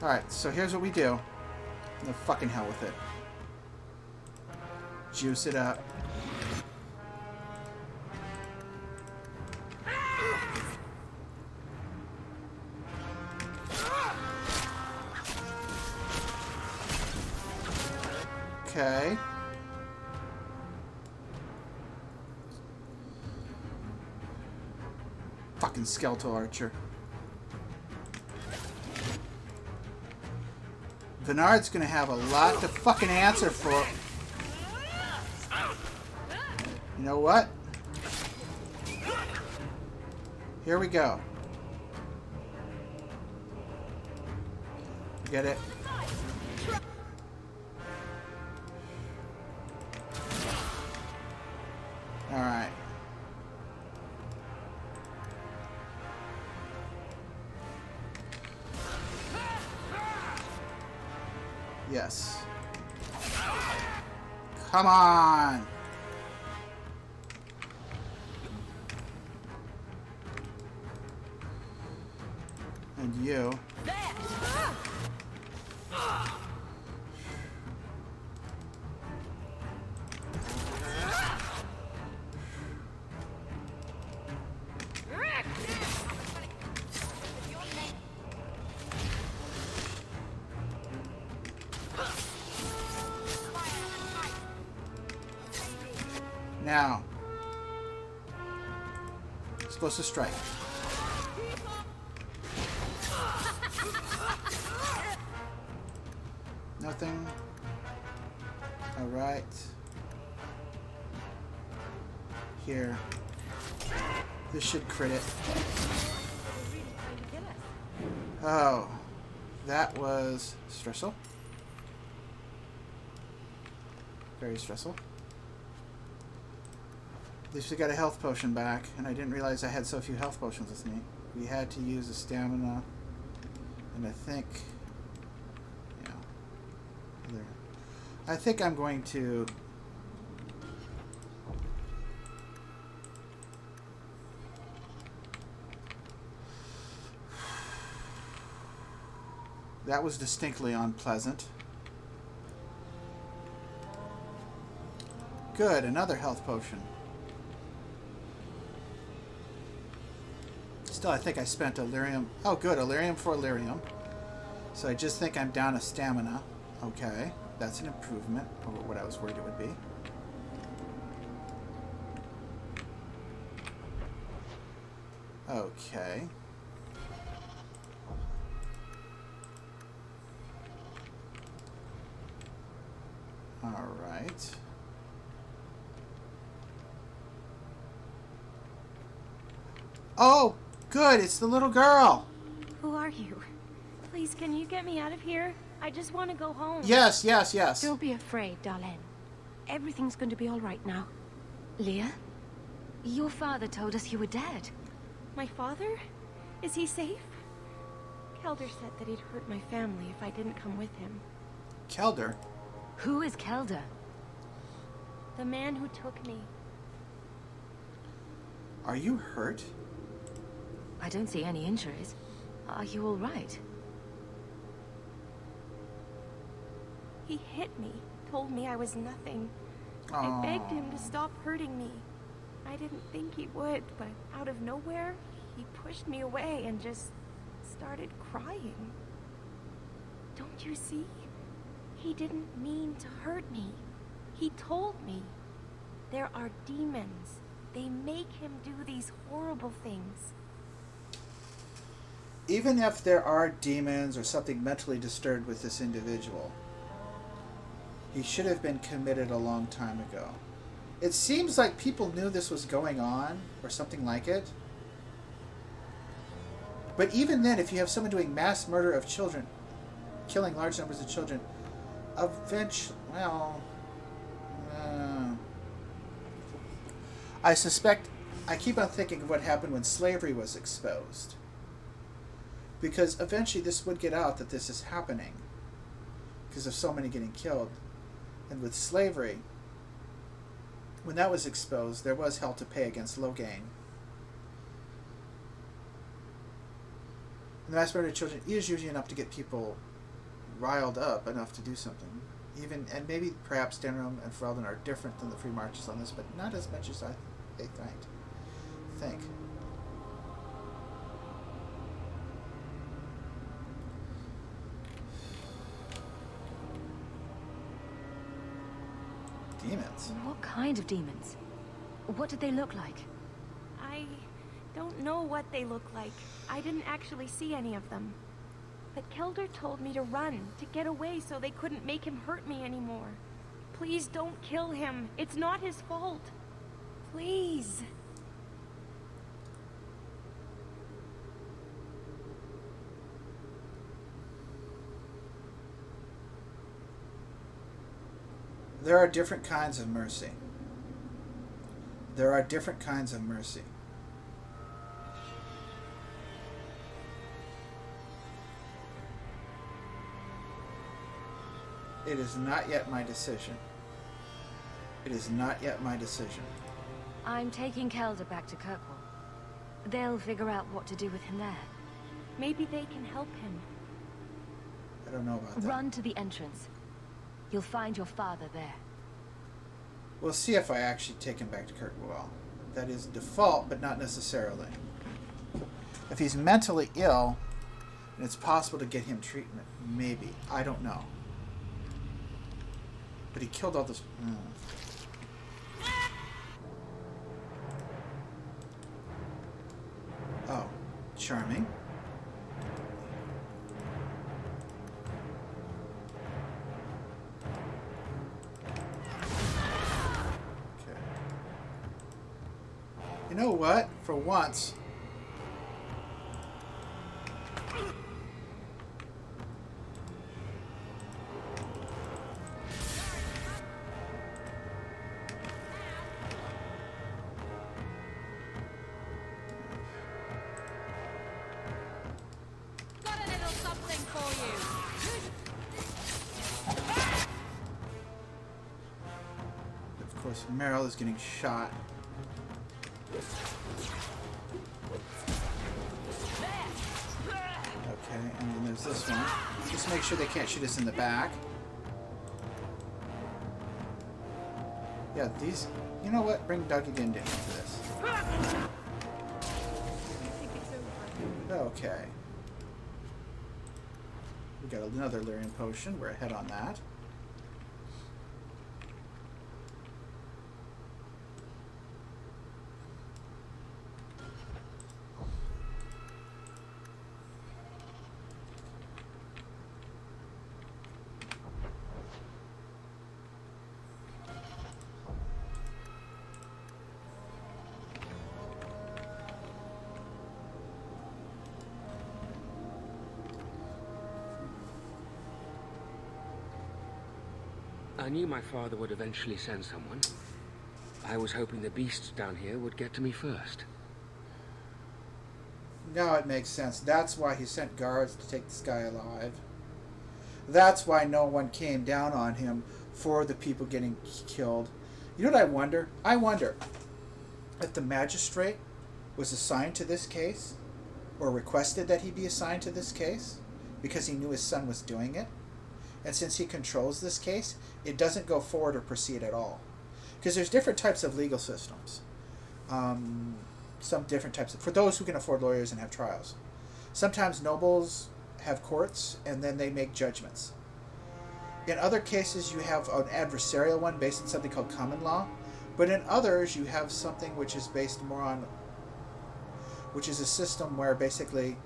Alright, so here's what we do. The fucking hell with it. Juice it up. Okay. Fucking skeletal archer. Bernard's gonna have a lot to fucking answer for. You know what? Here we go. Get it? Alright. Yes. Come on! And you. Now. Supposed to strike. Nothing. Alright. Here. This should crit it. Oh. That was stressful. Very stressful. At least we got a health potion back, and I didn't realize I had so few health potions with me. We had to use a stamina, and I think... yeah. There. I think I'm going to... That was distinctly unpleasant. Good, another health potion. Still, I think I spent Illyrium. Oh, good, Illyrium for Illyrium. So I just think I'm down a stamina. Okay, that's an improvement over what I was worried it would be. Okay. All right. Oh, good. It's the little girl. Who are you? Please, can you get me out of here? I just want to go home. Yes, yes, yes. Don't be afraid, Darlene. Everything's going to be all right now. Leah? Your father told us you were dead. My father? Is he safe? Kelder said that he'd hurt my family if I didn't come with him. Kelder? Who is Kelder? The man who took me. Are you hurt? I don't see any injuries. Are you all right? He hit me, told me I was nothing. Aww. I begged him to stop hurting me. I didn't think he would, but out of nowhere, he pushed me away and just started crying. Don't you see? He didn't mean to hurt me. He told me. There are demons. They make him do these horrible things. Even if there are demons or something mentally disturbed with this individual, he should have been committed a long time ago. It seems like people knew this was going on, or something like it. But even then, if you have someone doing mass murder of children, killing large numbers of children, eventually, well... I suspect... I keep on thinking of what happened when slavery was exposed. Because eventually this would get out that this is happening. Because of so many getting killed. And with slavery, when that was exposed, there was hell to pay against Logain. The mass murder of children is usually enough to get people riled up enough to do something. Even, and maybe perhaps Denram and Ferelden are different than the Free Marches on this, but not as much as they think. Demons. What kind of demons? What did they look like? I don't know what they look like. I didn't actually see any of them. But Kelder told me to run, to get away so they couldn't make him hurt me anymore. Please don't kill him. It's not his fault. Please. There are different kinds of mercy. There are different kinds of mercy. It is not yet my decision. It is not yet my decision. I'm taking Kelder back to Kirkwall. They'll figure out what to do with him there. Maybe they can help him. I don't know about that. Run to the entrance. You'll find your father there. We'll see if I actually take him back to Kirkwall. That is default, but not necessarily. If he's mentally ill, and it's possible to get him treatment, maybe. I don't know. But he killed all this... Oh, charming. Okay. You know what? For once... Meryl is getting shot. Okay, and then there's this one. Just make sure they can't shoot us in the back. Yeah, these... You know what? Bring Dougie Din into this. Okay. We got another Lyrian potion. We're ahead on that. I knew my father would eventually send someone. I was hoping the beasts down here would get to me first. Now it makes sense. That's why he sent guards to take this guy alive. That's why no one came down on him for the people getting killed. You know what I wonder? I wonder if the magistrate was assigned to this case, or requested that he be assigned to this case, because he knew his son was doing it. And since he controls this case, it doesn't go forward or proceed at all. Because there's different types of legal systems. Some different types for those who can afford lawyers and have trials. Sometimes nobles have courts, and then they make judgments. In other cases, you have an adversarial one based on something called common law. But in others, you have something which is based more on... which is a system where basically...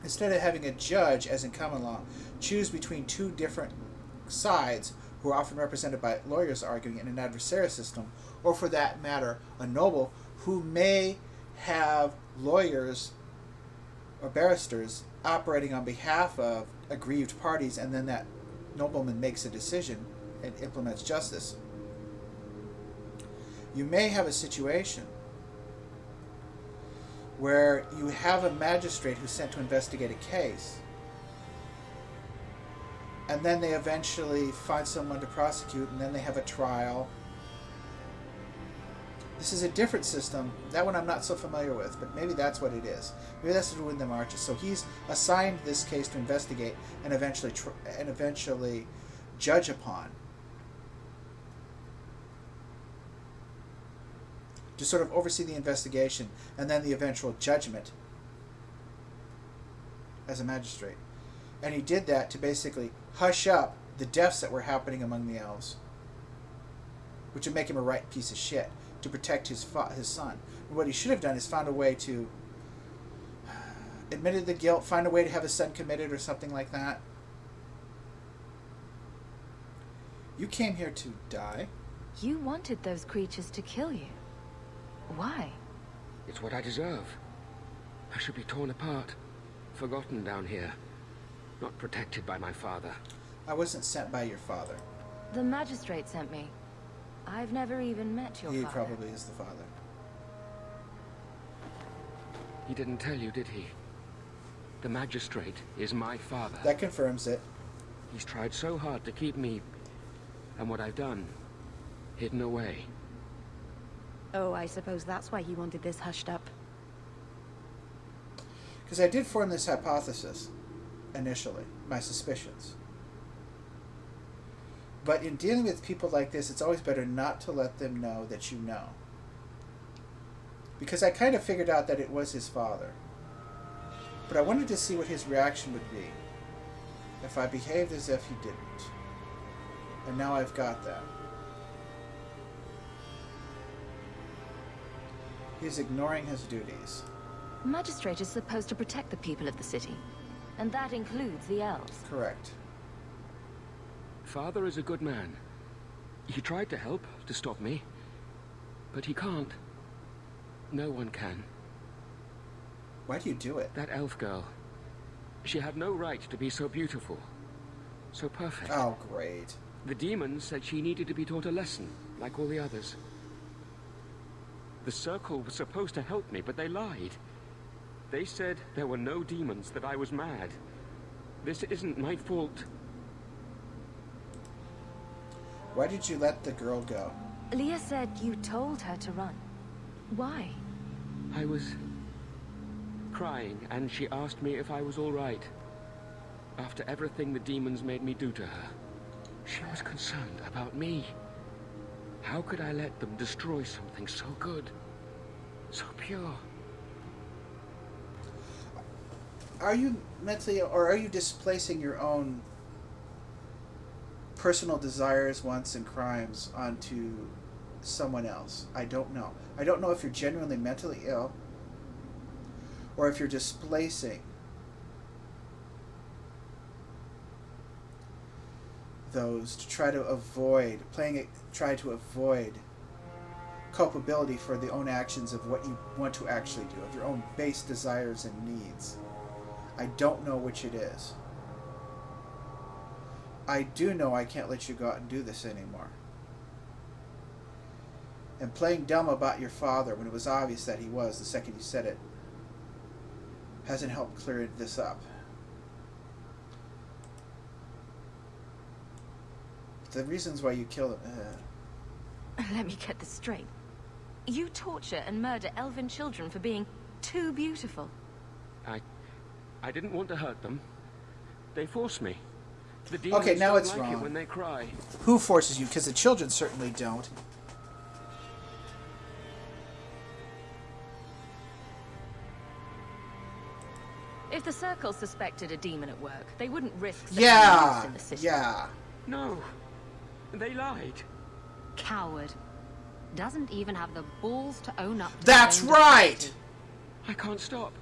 instead of having a judge, as in common law, choose between two different sides who are often represented by lawyers arguing in an adversarial system, or for that matter, a noble who may have lawyers or barristers operating on behalf of aggrieved parties, and then that nobleman makes a decision and implements justice. You may have a situation where you have a magistrate who's sent to investigate a case, and then they eventually find someone to prosecute, and then they have a trial, This is a different system. That one I'm not so familiar with, but maybe that's what it is. Maybe that's to do with the marches. So he's assigned this case to investigate and eventually judge upon. To sort of oversee the investigation and then the eventual judgment as a magistrate. And he did that to basically hush up the deaths that were happening among the elves, which would make him a right piece of shit, to protect his son. And what he should have done is found a way to admitted the guilt, find a way to have his son committed or something like that. You came here to die? You wanted those creatures to kill you. Why? It's what I deserve. I should be torn apart, forgotten down here, not protected by my father. I wasn't sent by your father. The magistrate sent me. I've never even met your He father. probably is the father. He didn't tell you, did he? The magistrate is my father. That confirms it. He's tried so hard to keep me, and what I've done, hidden away. Oh, I suppose that's why he wanted this hushed up. Because I did form this hypothesis, initially, my suspicions. But in dealing with people like this, it's always better not to let them know that you know. Because I kind of figured out that it was his father. But I wanted to see what his reaction would be if I behaved as if he didn't. And now I've got that. He's ignoring his duties. The magistrate is supposed to protect the people of the city, and that includes the elves. Correct. Father is a good man. He tried to help, to stop me. But he can't. No one can. Why do you do it? That elf girl. She had no right to be so beautiful. So perfect. Oh, great. The demons said she needed to be taught a lesson, like all the others. The circle was supposed to help me, but they lied. They said there were no demons, that I was mad. This isn't my fault. Why did you let the girl go? Leah said you told her to run. Why? I was crying, and she asked me if I was all right. After everything the demons made me do to her, she was concerned about me. How could I let them destroy something so good, so pure? Are you mentally, or are you displacing your own personal desires, wants, and crimes onto someone else? I don't know. I don't know if you're genuinely mentally ill or if you're displacing those to try to avoid culpability for the own actions of what you want to actually do, of your own base desires and needs. I don't know which it is. I do know I can't let you go out and do this anymore. And playing dumb about your father when it was obvious that he was the second you said it hasn't helped clear this up. The reasons why you killed him... Let me get this straight. You torture and murder elven children for being too beautiful. I didn't want to hurt them. They forced me. The demons Okay, now don't it's like wrong. it when they cry. Who forces you? Because the children certainly don't. If the Circle suspected a demon at work, they wouldn't risk setting Yeah, loose in the city. yeah. No, they lied. Coward. Doesn't even have the balls to own up to That's his own right! depravity. I can't stop.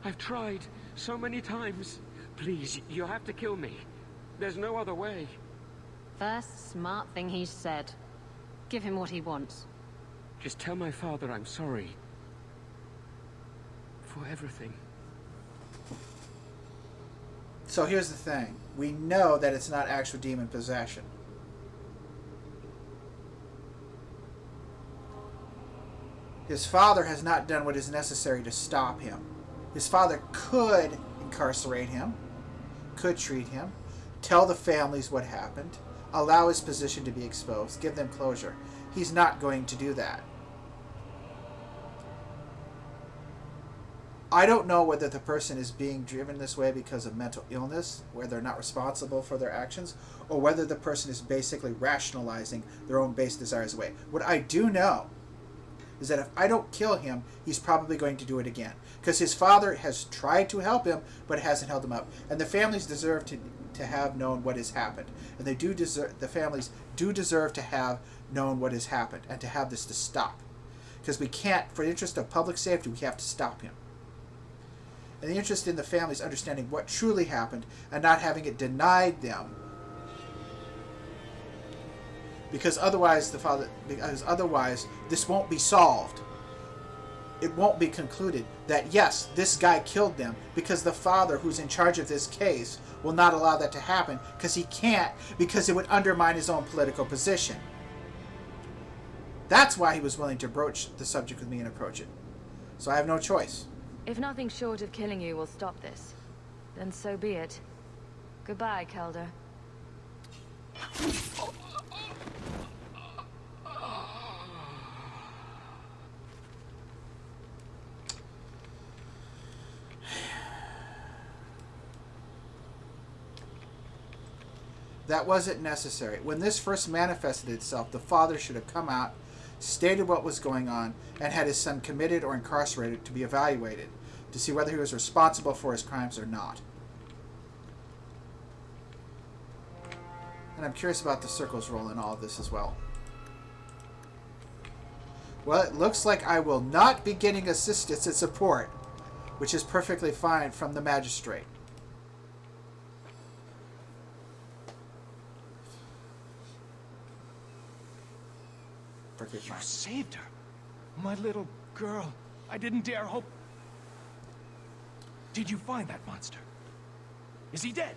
I've tried so many times. Please, you have to kill me. There's no other way. First smart thing he said. Give him what he wants. Just tell my father I'm sorry. For everything. So here's the thing. We know that it's not actual demon possession. His father has not done what is necessary to stop him. His father could incarcerate him, could treat him, tell the families what happened, allow his position to be exposed, give them closure. He's not going to do that. I don't know whether the person is being driven this way because of mental illness, where they're not responsible for their actions, or whether the person is basically rationalizing their own base desires away. What I do know is that if I don't kill him, he's probably going to do it again. Because his father has tried to help him, but hasn't held him up. And the families deserve to have known what has happened. And the families do deserve to have known what has happened, and to have this to stop. Because we can't, for the interest of public safety, we have to stop him. And the interest in the families understanding what truly happened and not having it denied them. Because otherwise this won't be solved. It won't be concluded that yes, this guy killed them, because the father who's in charge of this case will not allow that to happen, because he can't, because it would undermine his own political position. That's why he was willing to broach the subject with me and approach it. So I have no choice. If nothing short of killing you will stop this, then so be it. Goodbye, Kelder. That wasn't necessary. When this first manifested itself, the father should have come out, stated what was going on, and had his son committed or incarcerated to be evaluated to see whether he was responsible for his crimes or not. And I'm curious about the Circle's role in all of this as well. Well, it looks like I will not be getting assistance and support, which is perfectly fine from the magistrate. You saved her. My little girl. I didn't dare hope. Did you find that monster? Is he dead?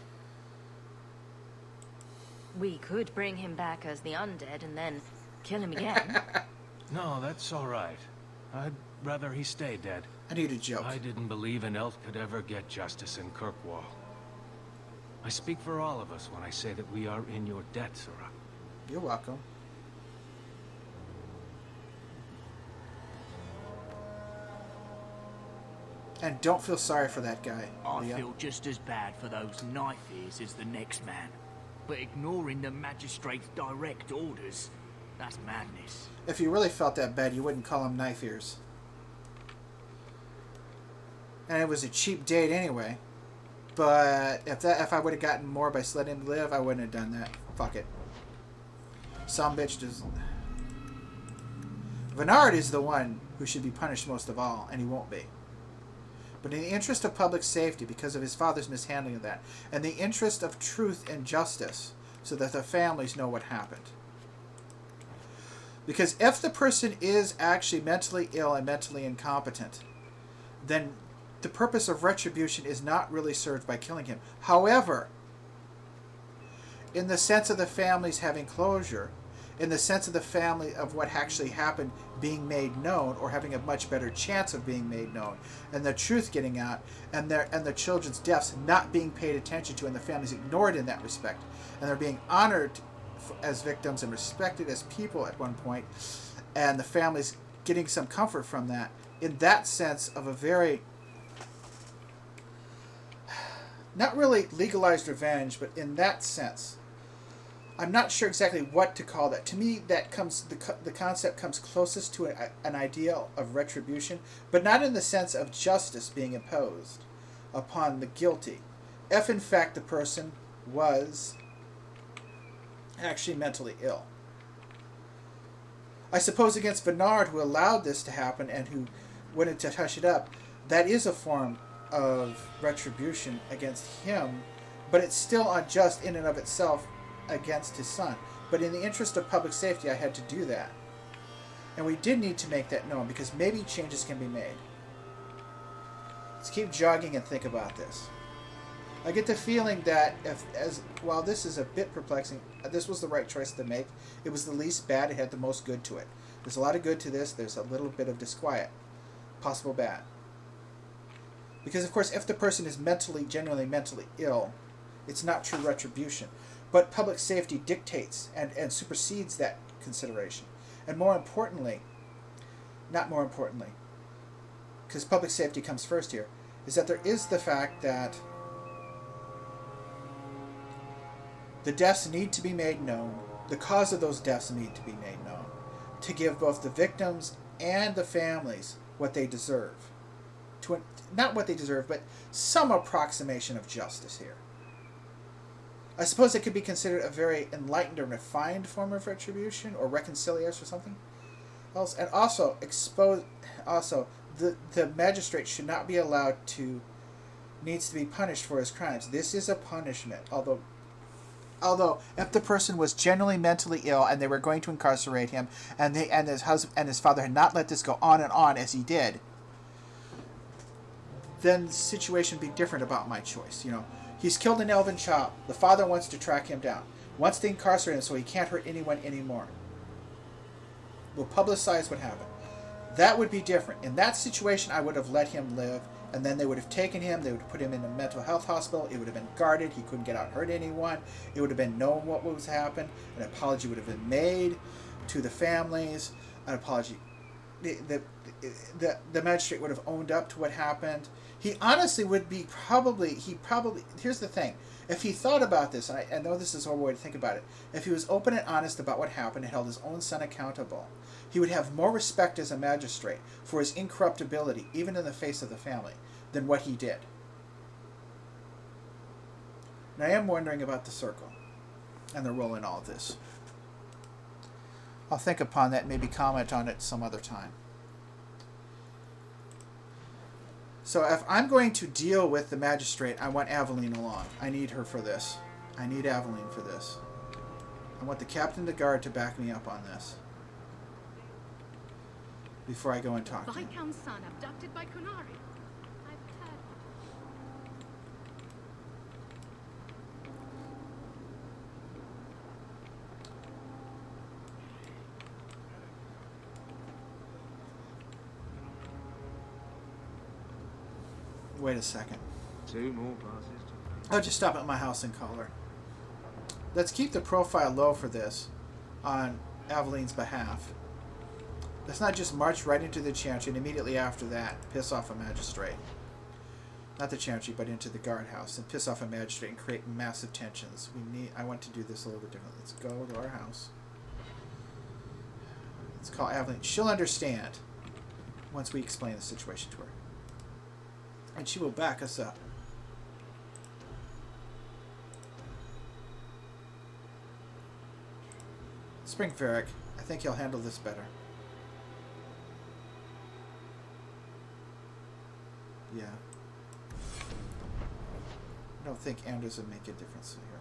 We could bring him back as the undead and then kill him again. No, that's all right. I'd rather he stay dead. I need a joke. I didn't believe an elf could ever get justice in Kirkwall. I speak for all of us when I say that we are in your debt, Sora. You're welcome. And don't feel sorry for that guy. I Leah. feel just as bad for those knife ears as the next man. But ignoring the magistrate's direct orders, that's madness. If you really felt that bad, you wouldn't call him knife ears. And it was a cheap date anyway. But if I would have gotten more by letting him live, I wouldn't have done that. Fuck it. Some bitch does. Bernard is the one who should be punished most of all, and he won't be. But in the interest of public safety, because of his father's mishandling of that, and the interest of truth and justice, so that the families know what happened. Because if the person is actually mentally ill and mentally incompetent, then the purpose of retribution is not really served by killing him. However, in the sense of the families having closure, in the sense of the family of what actually happened being made known, or having a much better chance of being made known, and the truth getting out, and the children's deaths not being paid attention to, and the families ignored in that respect, and they're being honored as victims and respected as people at one point, and the families getting some comfort from that, in that sense of a very, not really legalized revenge, but in that sense, I'm not sure exactly what to call that. To me, that comes the concept comes closest to an ideal of retribution, but not in the sense of justice being imposed upon the guilty, if in fact the person was actually mentally ill. I suppose against Bernard, who allowed this to happen and who wanted to hush it up, that is a form of retribution against him, but it's still unjust in and of itself against his son. But in the interest of public safety, I had to do that. And we did need to make that known, because maybe changes can be made. Let's keep jogging and think about this. I get the feeling that while this is a bit perplexing, this was the right choice to make. It was the least bad. It had the most good to it. There's a lot of good to this. There's a little bit of disquiet. Possible bad. Because, of course, if the person is genuinely mentally ill, it's not true retribution. But public safety dictates and supersedes that consideration. And more importantly, not more importantly, because public safety comes first here, is that there is the fact that the deaths need to be made known. The cause of those deaths need to be made known to give both the victims and the families what they deserve. Not what they deserve, but some approximation of justice here. I suppose it could be considered a very enlightened or refined form of retribution or reconciliation or something else. And also, the magistrate should not be allowed to, needs to be punished for his crimes. This is a punishment, although if the person was genuinely mentally ill and they were going to incarcerate him, and his husband and his father had not let this go on and on as he did, then the situation would be different about my choice. You know, he's killed an elven child. The father wants to track him down, wants to incarcerate him so he can't hurt anyone anymore. We'll publicize what happened. That would be different. In that situation, I would have let him live, and then they would have taken him, they would have put him in a mental health hospital, it would have been guarded, he couldn't get out and hurt anyone, it would have been known what was happened, an apology would have been made to the families, an apology. The magistrate would have owned up to what happened. He honestly would be here's the thing, if he thought about this, and I know this is a horrible way to think about it, if he was open and honest about what happened and held his own son accountable, he would have more respect as a magistrate for his incorruptibility, even in the face of the family, than what he did. And I am wondering about the circle and their role in all of this. I'll think upon that and maybe comment on it some other time. So if I'm going to deal with the magistrate, I want Aveline along. I need her for this. I need Aveline for this. I want the captain of the guard to back me up on this before I go and talk to him. Viscount's son abducted by Kunari. I've heard. Wait a second. 2 more passes. I'll just stop at my house and call her. Let's keep the profile low for this on Aveline's behalf. Let's not just march right into the chantry and immediately after that piss off a magistrate. Not the chantry, but into the guardhouse and piss off a magistrate and create massive tensions. I want to do this a little bit differently. Let's go to our house. Let's call Aveline. She'll understand once we explain the situation to her. And she will back us up. Spring Ferric, I think he'll handle this better. Yeah. I don't think Anders would make a difference here.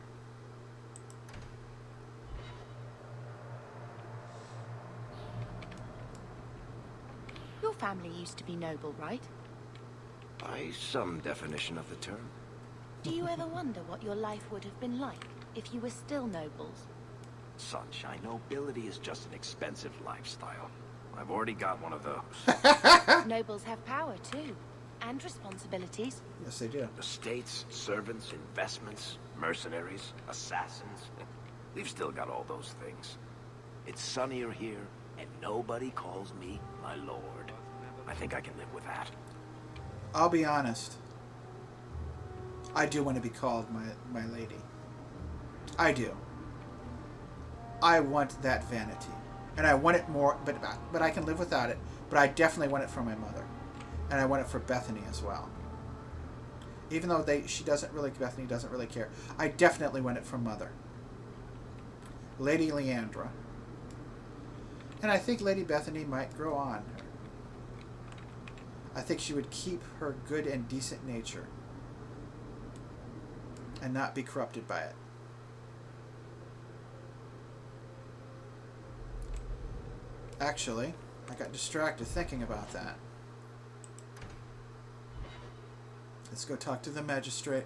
Your family used to be noble, right? By some definition of the term. Do you ever wonder what your life would have been like if you were still nobles? Sunshine, nobility is just an expensive lifestyle. I've already got one of those. Nobles have power too, and responsibilities. Yes, they do. Estates, servants, investments, mercenaries, assassins. We've still got all those things. It's sunnier here, and nobody calls me my lord. I think I can live with that. I'll be honest. I do want to be called my lady. I do. I want that vanity. And I want it more, but I can live without it. But I definitely want it for my mother. And I want it for Bethany as well. Even though Bethany doesn't really care. I definitely want it for Mother. Lady Leandra. And I think Lady Bethany might grow on her. I think she would keep her good and decent nature. And not be corrupted by it. Actually, I got distracted thinking about that. Let's go talk to the magistrate.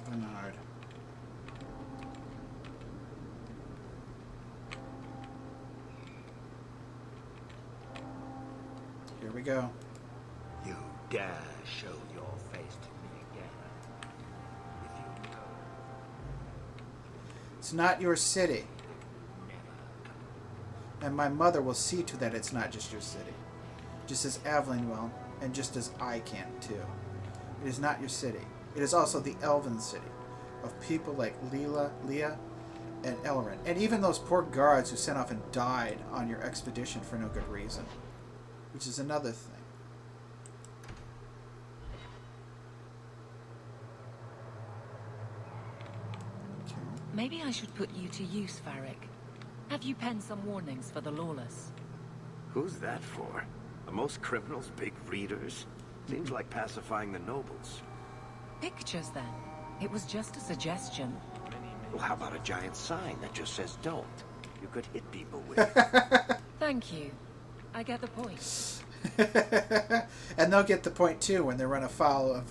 Bernard. Here we go. You dare show your face to me again. If you know. It's not your city. And my mother will see to that it's not just your city. Just as Aveline will, and just as I can too. It is not your city. It is also the elven city of people like Leah, and Elrin. And even those poor guards who sent off and died on your expedition for no good reason. Which is another thing. Okay. Maybe I should put you to use, Varric. Have you penned some warnings for the lawless? Who's that for? Are most criminals big readers? Seems like pacifying the nobles. Pictures, then. It was just a suggestion. Well, how about a giant sign that just says don't? You could hit people with. Thank you. I get the point. And they'll get the point too when they run afoul of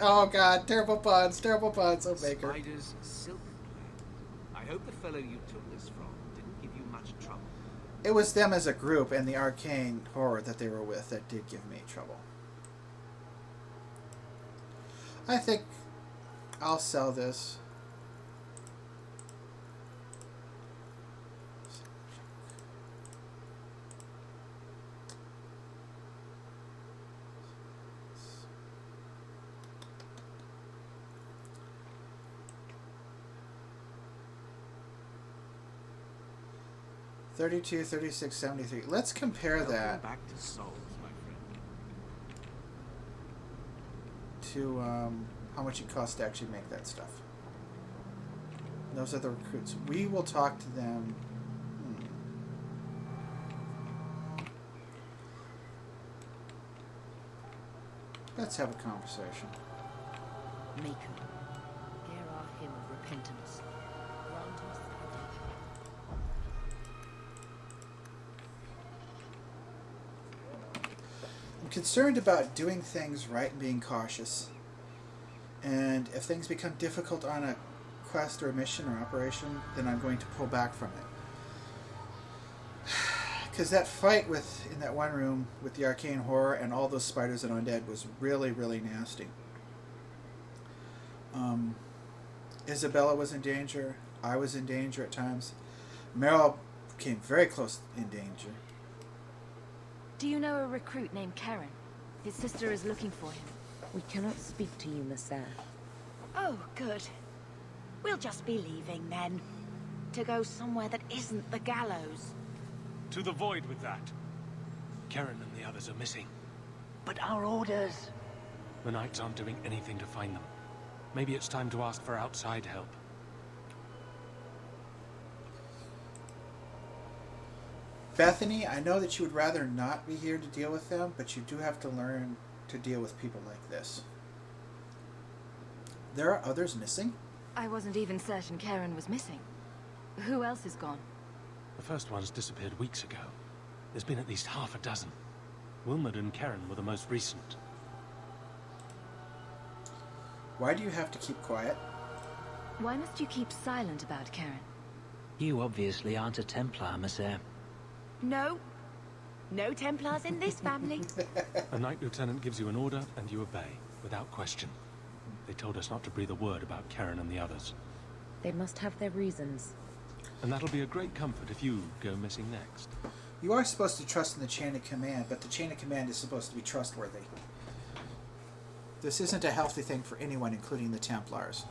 oh god, terrible puns, oh Baker. Spiders, silk. I hope the fellow you took this from didn't give you much trouble. It was them as a group and the arcane horror that they were with that did give me trouble. I think I'll sell this. $32, $36, $73. Let's compare that Back to souls, my friend. to how much it costs to actually make that stuff. Those are the recruits. We will talk to them. Let's have a conversation. Maker, hear our hymn of repentance. Grant us I'm concerned about doing things right and being cautious. And if things become difficult on a quest or a mission or operation, then I'm going to pull back from it. Because that fight in that one room with the arcane horror and all those spiders and undead was really, really nasty. Isabella was in danger. I was in danger at times. Meryl came very close in danger. Do you know a recruit named Karen? His sister is looking for him. We cannot speak to you, Messer. Oh, good. We'll just be leaving then. To go somewhere that isn't the gallows. To the void with that. Karen and the others are missing. But our orders... The Knights aren't doing anything to find them. Maybe it's time to ask for outside help. Bethany, I know that you would rather not be here to deal with them, but you do have to learn to deal with people like this. There are others missing? I wasn't even certain Karen was missing. Who else is gone? The first ones disappeared weeks ago. There's been at least half a dozen. Wilmot and Karen were the most recent. Why do you have to keep quiet? Why must you keep silent about Karen? You obviously aren't a Templar, Messer. No. No Templars in this family. A Knight Lieutenant gives you an order and you obey, without question. They told us not to breathe a word about Karen and the others. They must have their reasons. And that'll be a great comfort if you go missing next. You are supposed to trust in the chain of command, but the chain of command is supposed to be trustworthy. This isn't a healthy thing for anyone, including the Templars.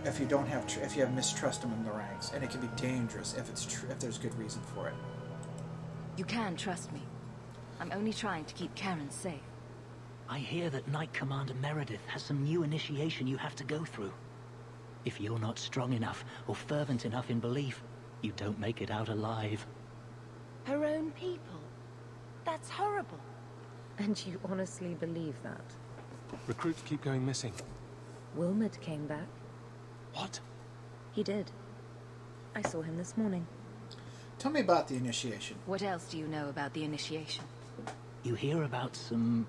If you don't have, if you have mistrust among the ranks, and it can be dangerous if there's good reason for it. You can trust me. I'm only trying to keep Karen safe. I hear that Knight Commander Meredith has some new initiation you have to go through. If you're not strong enough or fervent enough in belief, you don't make it out alive. Her own people? That's horrible. And you honestly believe that? Recruits keep going missing. Wilmot came back. What? He did. I saw him this morning. Tell me about the initiation. What else do you know about the initiation? You hear about some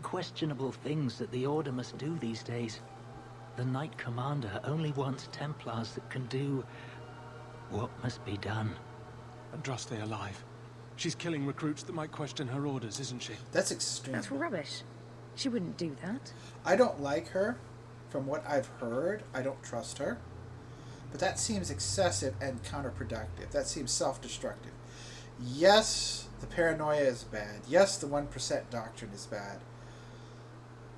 questionable things that the Order must do these days. The Knight Commander only wants Templars that can do what must be done. And Dross stay alive. She's killing recruits that might question her orders, isn't she? That's extreme. That's rubbish. She wouldn't do that. I don't like her. From what I've heard, I don't trust her. But that seems excessive and counterproductive. That seems self-destructive. Yes, the paranoia is bad. Yes, the 1% doctrine is bad.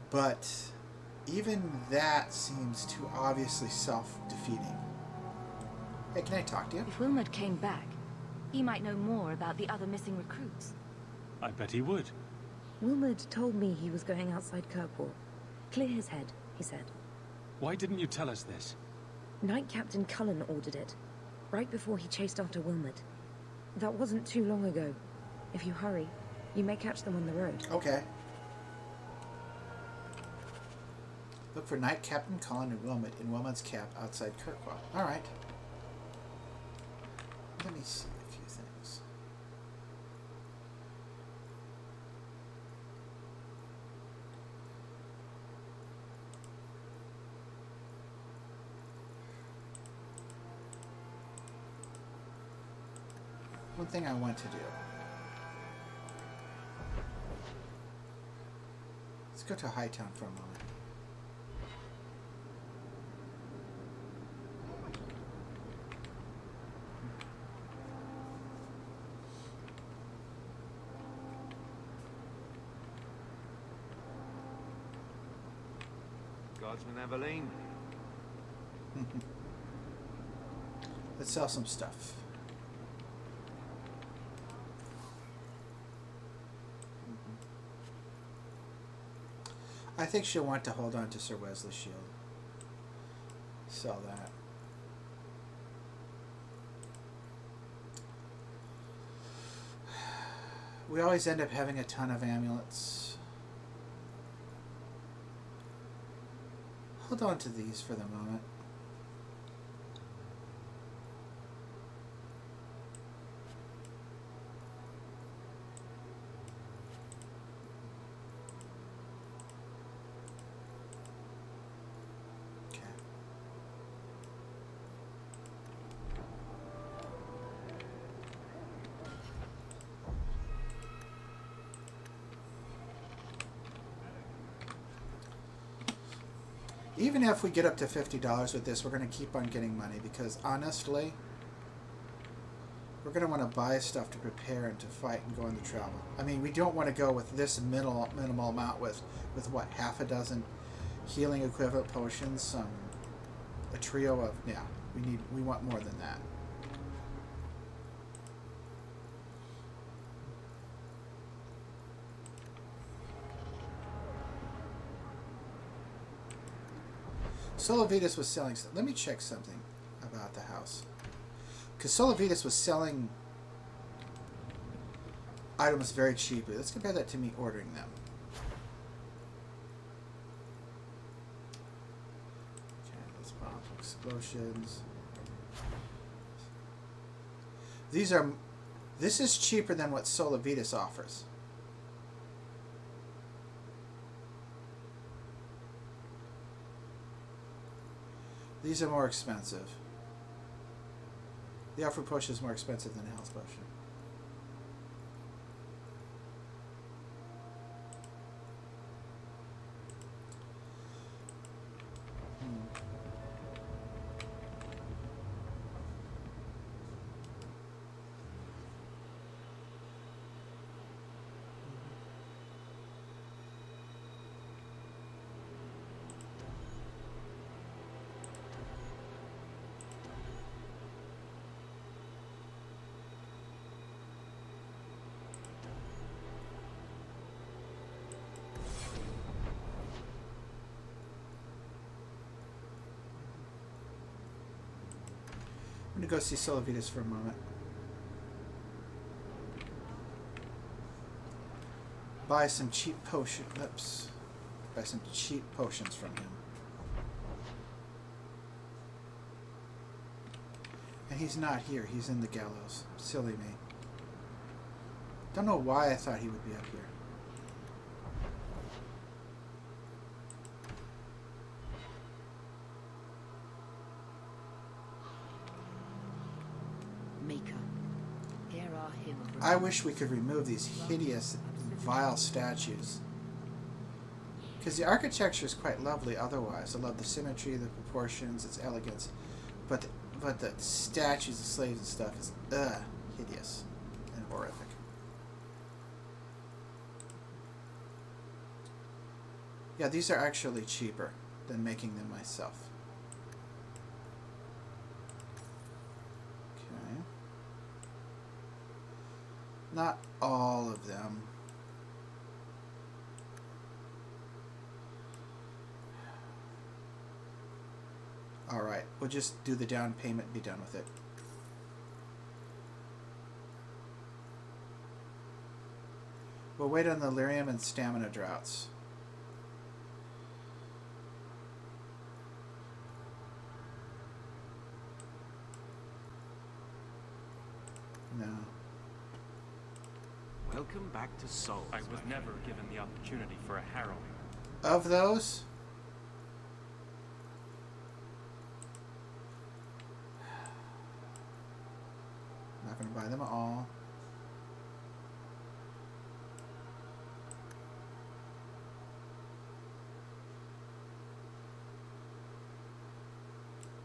But even that seems too obviously self-defeating. Hey, can I talk to you? If Wilmot came back, he might know more about the other missing recruits. I bet he would. Wilmot told me he was going outside Kirkwall. Clear his head, he said. Why didn't you tell us this? Knight Captain Cullen ordered it, right before he chased after Wilmot. That wasn't too long ago. If you hurry, you may catch them on the road. Okay. Look for Knight Captain Cullen and Wilmot in Wilmot's camp outside Kirkwall. Alright. Let me see a few things. One thing I want to do. Let's go to Hightown for a moment. Guardsman Aveline. Let's sell some stuff. I think she'll want to hold on to Sir Wesley's shield. Sell that. We always end up having a ton of amulets. Hold on to these for the moment. Okay. Even if we get up to $50 with this, we're going to keep on getting money because honestly, we're going to want to buy stuff to prepare and to fight and go into travel. I mean, we don't want to go with this minimal amount with what, half a dozen healing equivalent potions, a trio of, yeah, we want more than that. Solovitus was selling... Let me check something about the house. Because Solovitus was selling items very cheaply. Let's compare that to me ordering them. Okay, let's bomb explosions. This is cheaper than what Solovitus offers. These are more expensive. The Alpha Potion is more expensive than the Health Potion. I'm going to go see Solovitus for a moment. Buy some cheap potion. Oops. Buy some cheap potions from him. And he's not here. He's in the gallows. Silly me. Don't know why I thought he would be up here. I wish we could remove these hideous, vile statues. Because the architecture is quite lovely otherwise. I love the symmetry, the proportions, its elegance. But the statues of slaves and stuff is, hideous and horrific. Yeah, these are actually cheaper than making them myself. Okay. Not all of them. Alright, we'll just do the down payment and be done with it. We'll wait on the lyrium and stamina droughts. No. Welcome back to Souls. I was never given the opportunity for a harrowing. Of those? Not going to buy them all.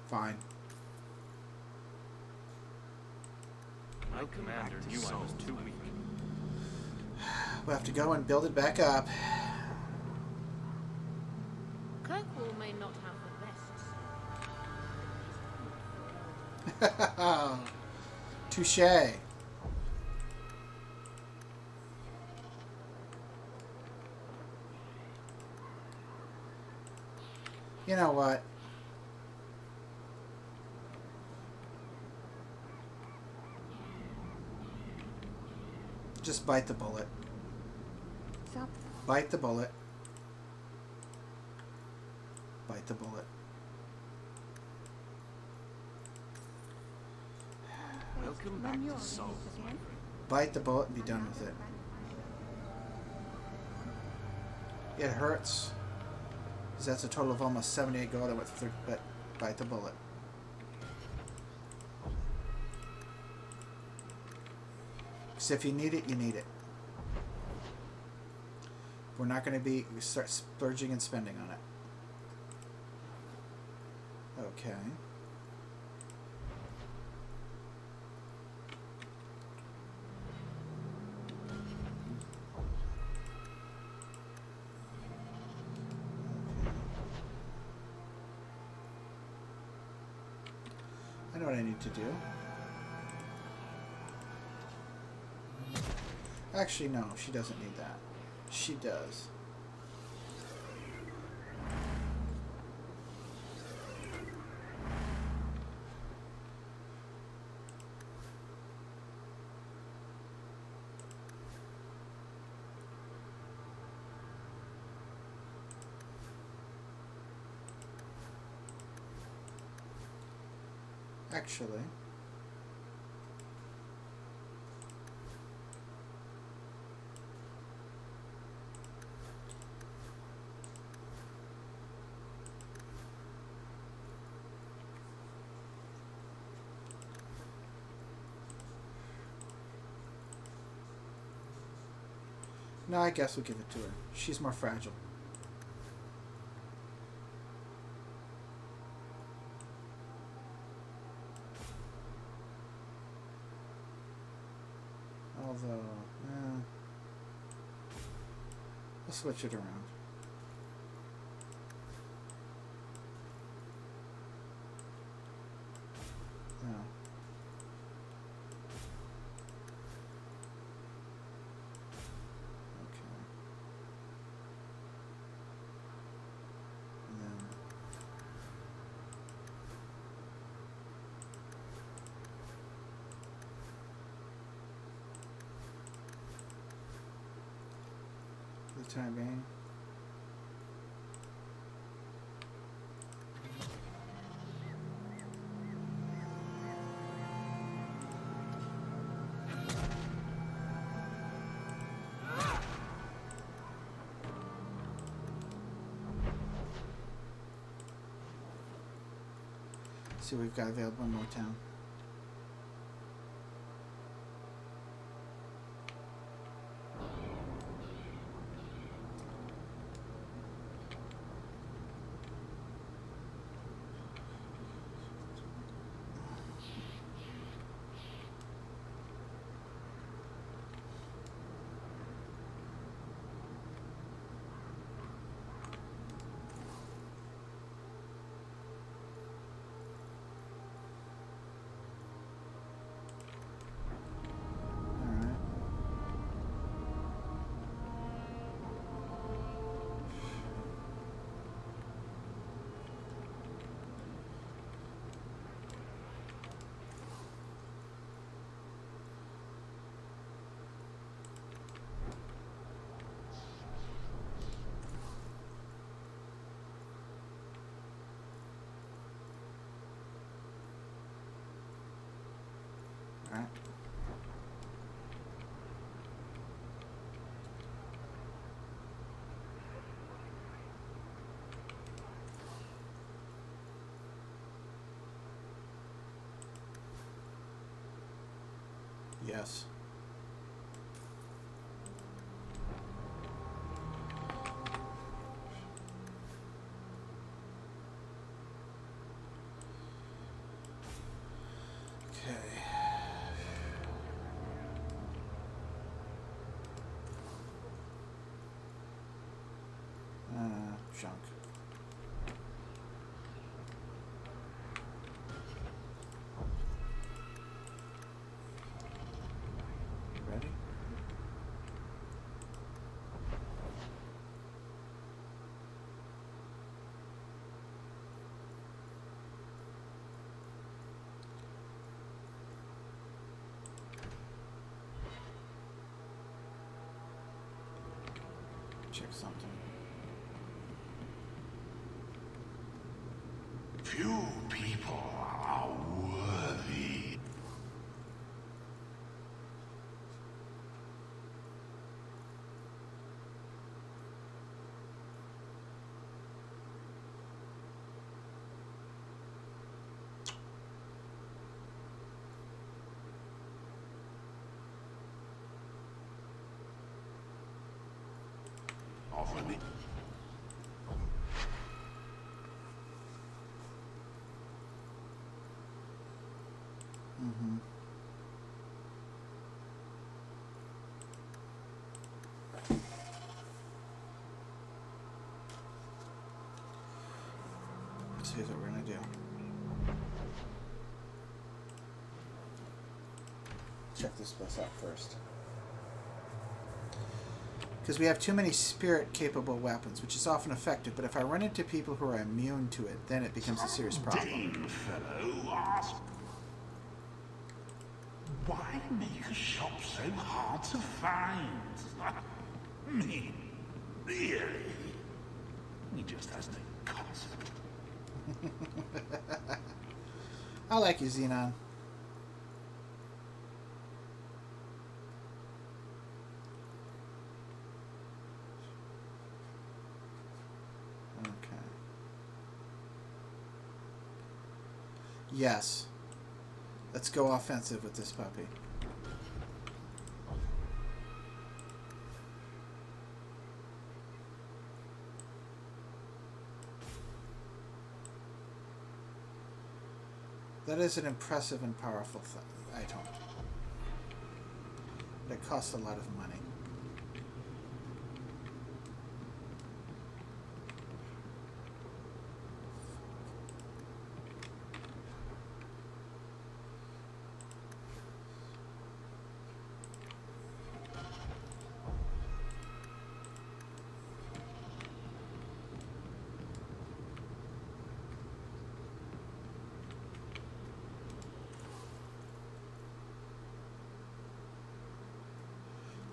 Fine. My commander knew I was too weak. We'll have to go and build it back up. Kirkwall may not have the best. Touché. You know what? Just bite the bullet. Bite the bullet. Bite the bullet. Welcome back to Souls. Bite the bullet and be done with it. It hurts. Because that's a total of almost 78 gold. I went through, but bite the bullet. Because if you need it, you need it. We're not going to start splurging and spending on it. Okay. I know what I need to do. Actually, no, she doesn't need that. She does. Actually, no, I guess we'll give it to her. She's more fragile. Although, we'll switch it around. No. Okay. And then for the time being. See what we've got available in Motown. Yes. Okay. Junk. Ready? Check something. Few people are worthy. Often it. Mm-hmm. Let's see what we're gonna do. Check this place out first. Because we have too many spirit-capable weapons, which is often effective, but if I run into people who are immune to it, then it becomes a serious problem. Dame fellow asked, why make a shop so hard to find? Me, really? He just has no cost. I like you, Xenon. Okay. Yes. Let's go offensive with this puppy. That is an impressive and powerful item. But it costs a lot of money.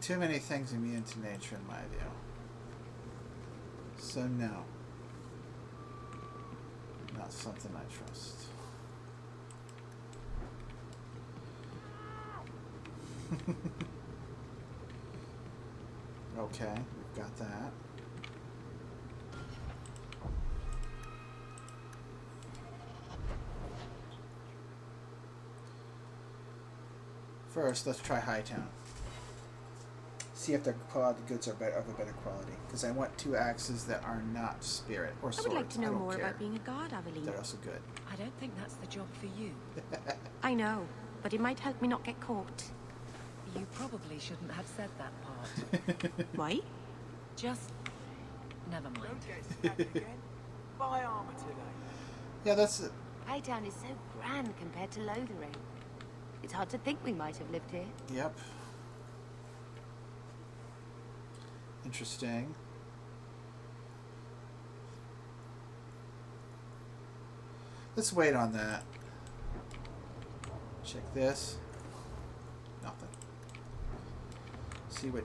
Too many things immune to nature in my view. So no. Not something I trust. Okay, we've got that. First, let's try Hightown. See if their goods are of a better quality. Because I want two axes that are not spirit or swords. I would like to know more care. about being a guard, Aveline. They're also good. I don't think that's the job for you. I know, but it might help me not get caught. You probably shouldn't have said that part. Why? Just... never mind. Don't get stabbed again. Buy armor today. Yeah, that's it. Hightown is so grand compared to Lothering. It's hard to think we might have lived here. Yep. Interesting. Let's wait on that. Check this. Nothing. See what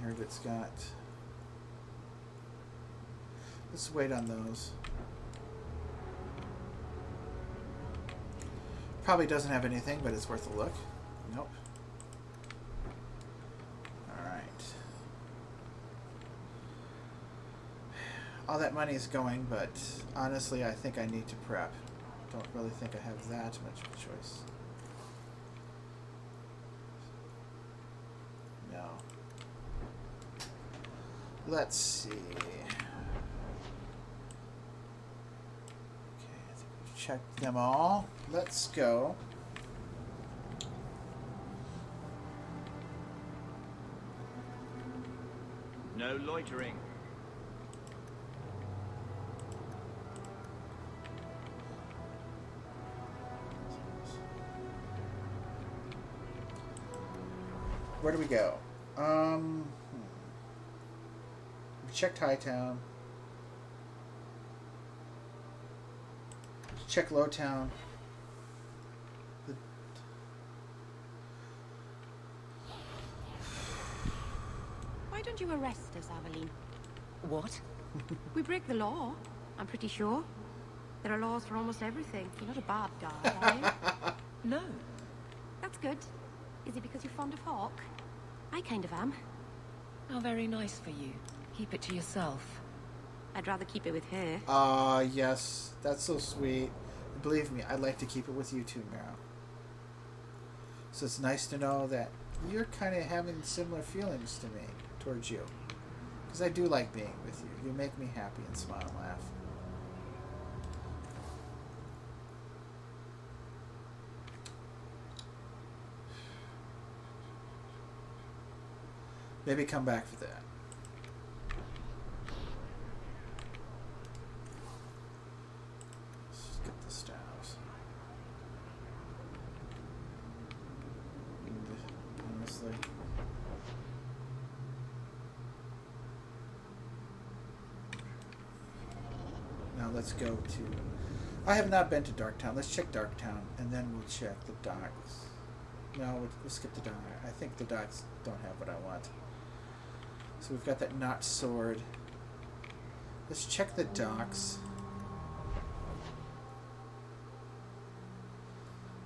here it's got. Let's wait on those. Probably doesn't have anything, but it's worth a look. Nope. Alright. All that money is going, but honestly, I think I need to prep. Don't really think I have that much of a choice. let's see. Okay, I think we've checked them all. Let's go. No loitering. Where do we go? We checked Hightown. Check Lowtown. Why don't you arrest us, Aveline? What? We break the law, I'm pretty sure. There are laws for almost everything. You're not a bad guy, are you? No. That's good. Is it because you're fond of Hawk? I kind of am. How very nice for you. Keep it to yourself. I'd rather keep it with her. Ah, yes. That's so sweet. Believe me, I'd like to keep it with you too, Meryl. So it's nice to know that you're kind of having similar feelings to me towards you. Because I do like being with you. You make me happy and smile and laugh. Maybe come back for that. Let's get the staves. Honestly. Now let's go to... I have not been to Darktown. Let's check Darktown, and then we'll check the docks. No, we'll skip the dock. I think the docks don't have what I want. So we've got that knot sword. Let's check the docks.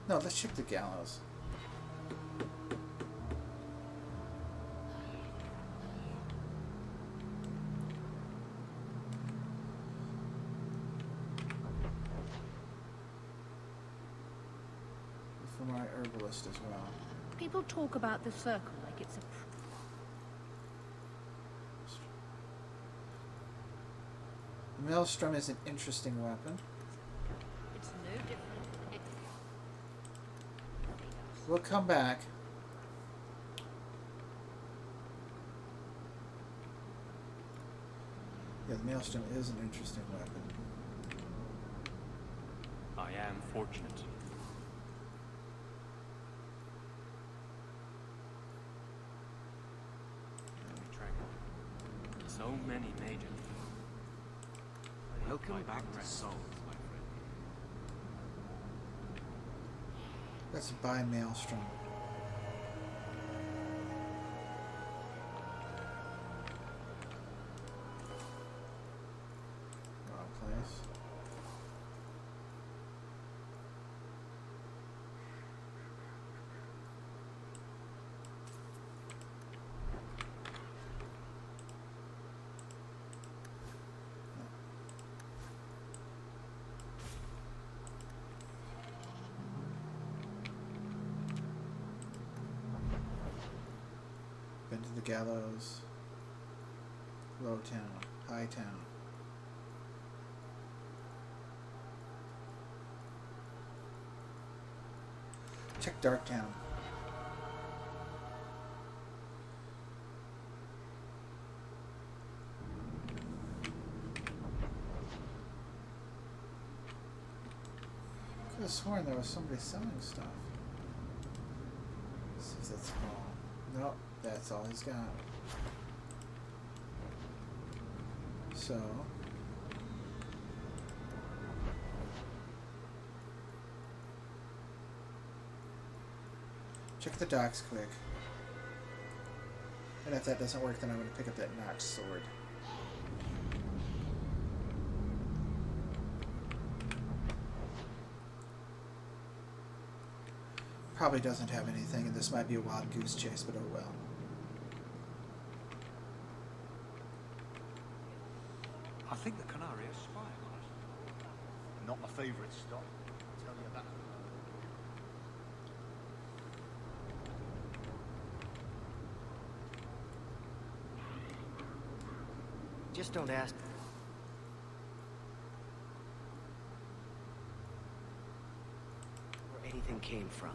No, let's check the gallows. For my herbalist as well. People talk about the circle like it's a... The maelstrom is an interesting weapon. It's no different. We'll come back. Yeah, the maelstrom is an interesting weapon. I am fortunate. So many mages. Welcome back to Souls, my friend. Let's buy maelstrom. Wrong place. Been to the gallows, Lowtown, Hightown. Check Darktown. Could have sworn there was somebody selling stuff. Let's see if that's all. Nope. That's all he's got. So... check the docks quick. And if that doesn't work, then I'm going to pick up that notched sword. Probably doesn't have anything, and this might be a wild goose chase, but oh well. I think the Canary is spying on us. Not my favourite stop, I'll tell you that. Just don't ask. Where anything came from.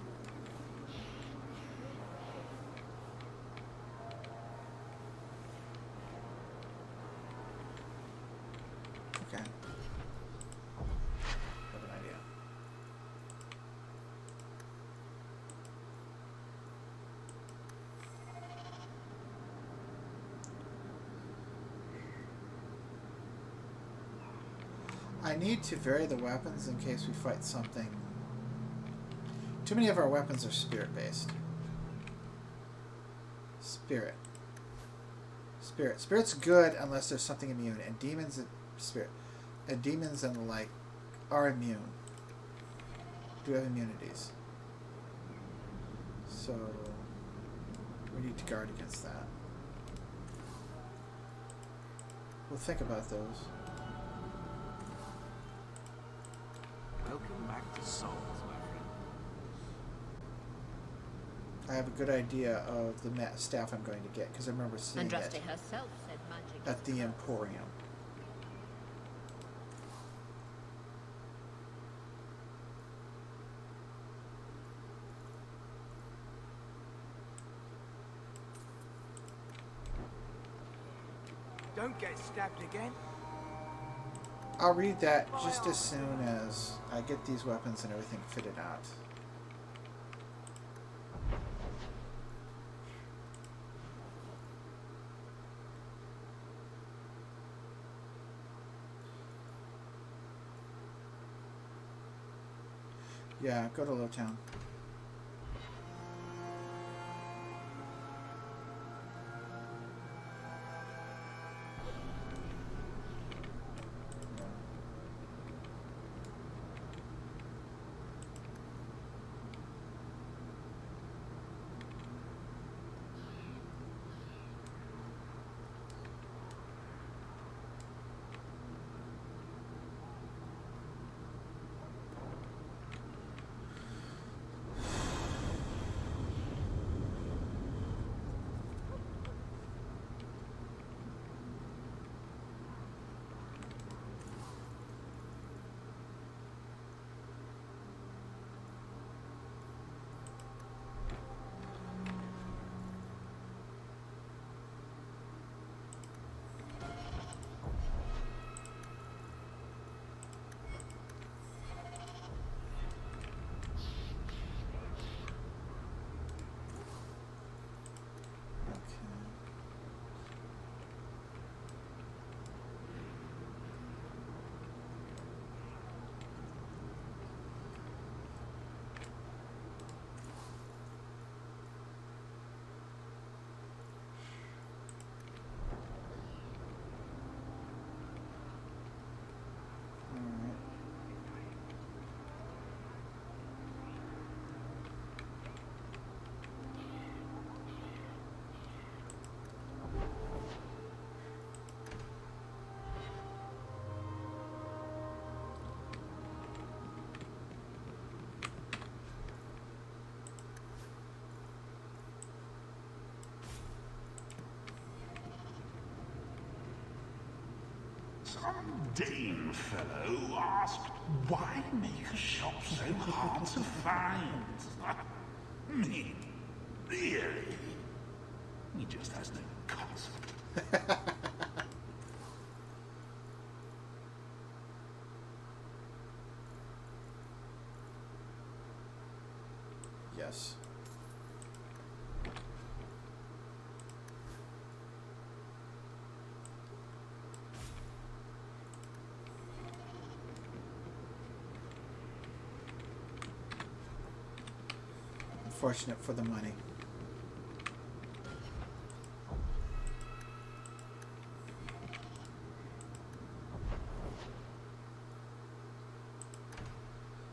Okay. Have an idea. I need to vary the weapons in case we fight something. Too many of our weapons are spirit-based. Spirit. Spirit. Spirit's good unless there's something immune, and demons and spirit. And demons and the like are immune. Do have immunities. So we need to guard against that. We'll think about those. Welcome back to Souls, my friend. I have a good idea of the staff I'm going to get because I remember seeing it herself said magic at the Emporium. Don't get stabbed again. I'll read that just as soon as I get these weapons and everything fitted out. Yeah, go to Lowtown. Some Dane fellow asked, why make a shop so hard to find? Me? Really? He just has no concept. Yes. Unfortunate for the money.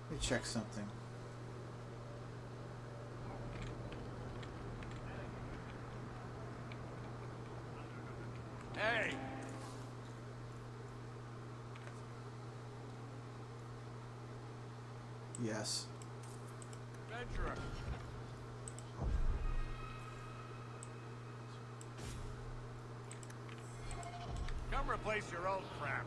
Let me check something. Hey! Yes. Adventurer! Come Come replace your old crap.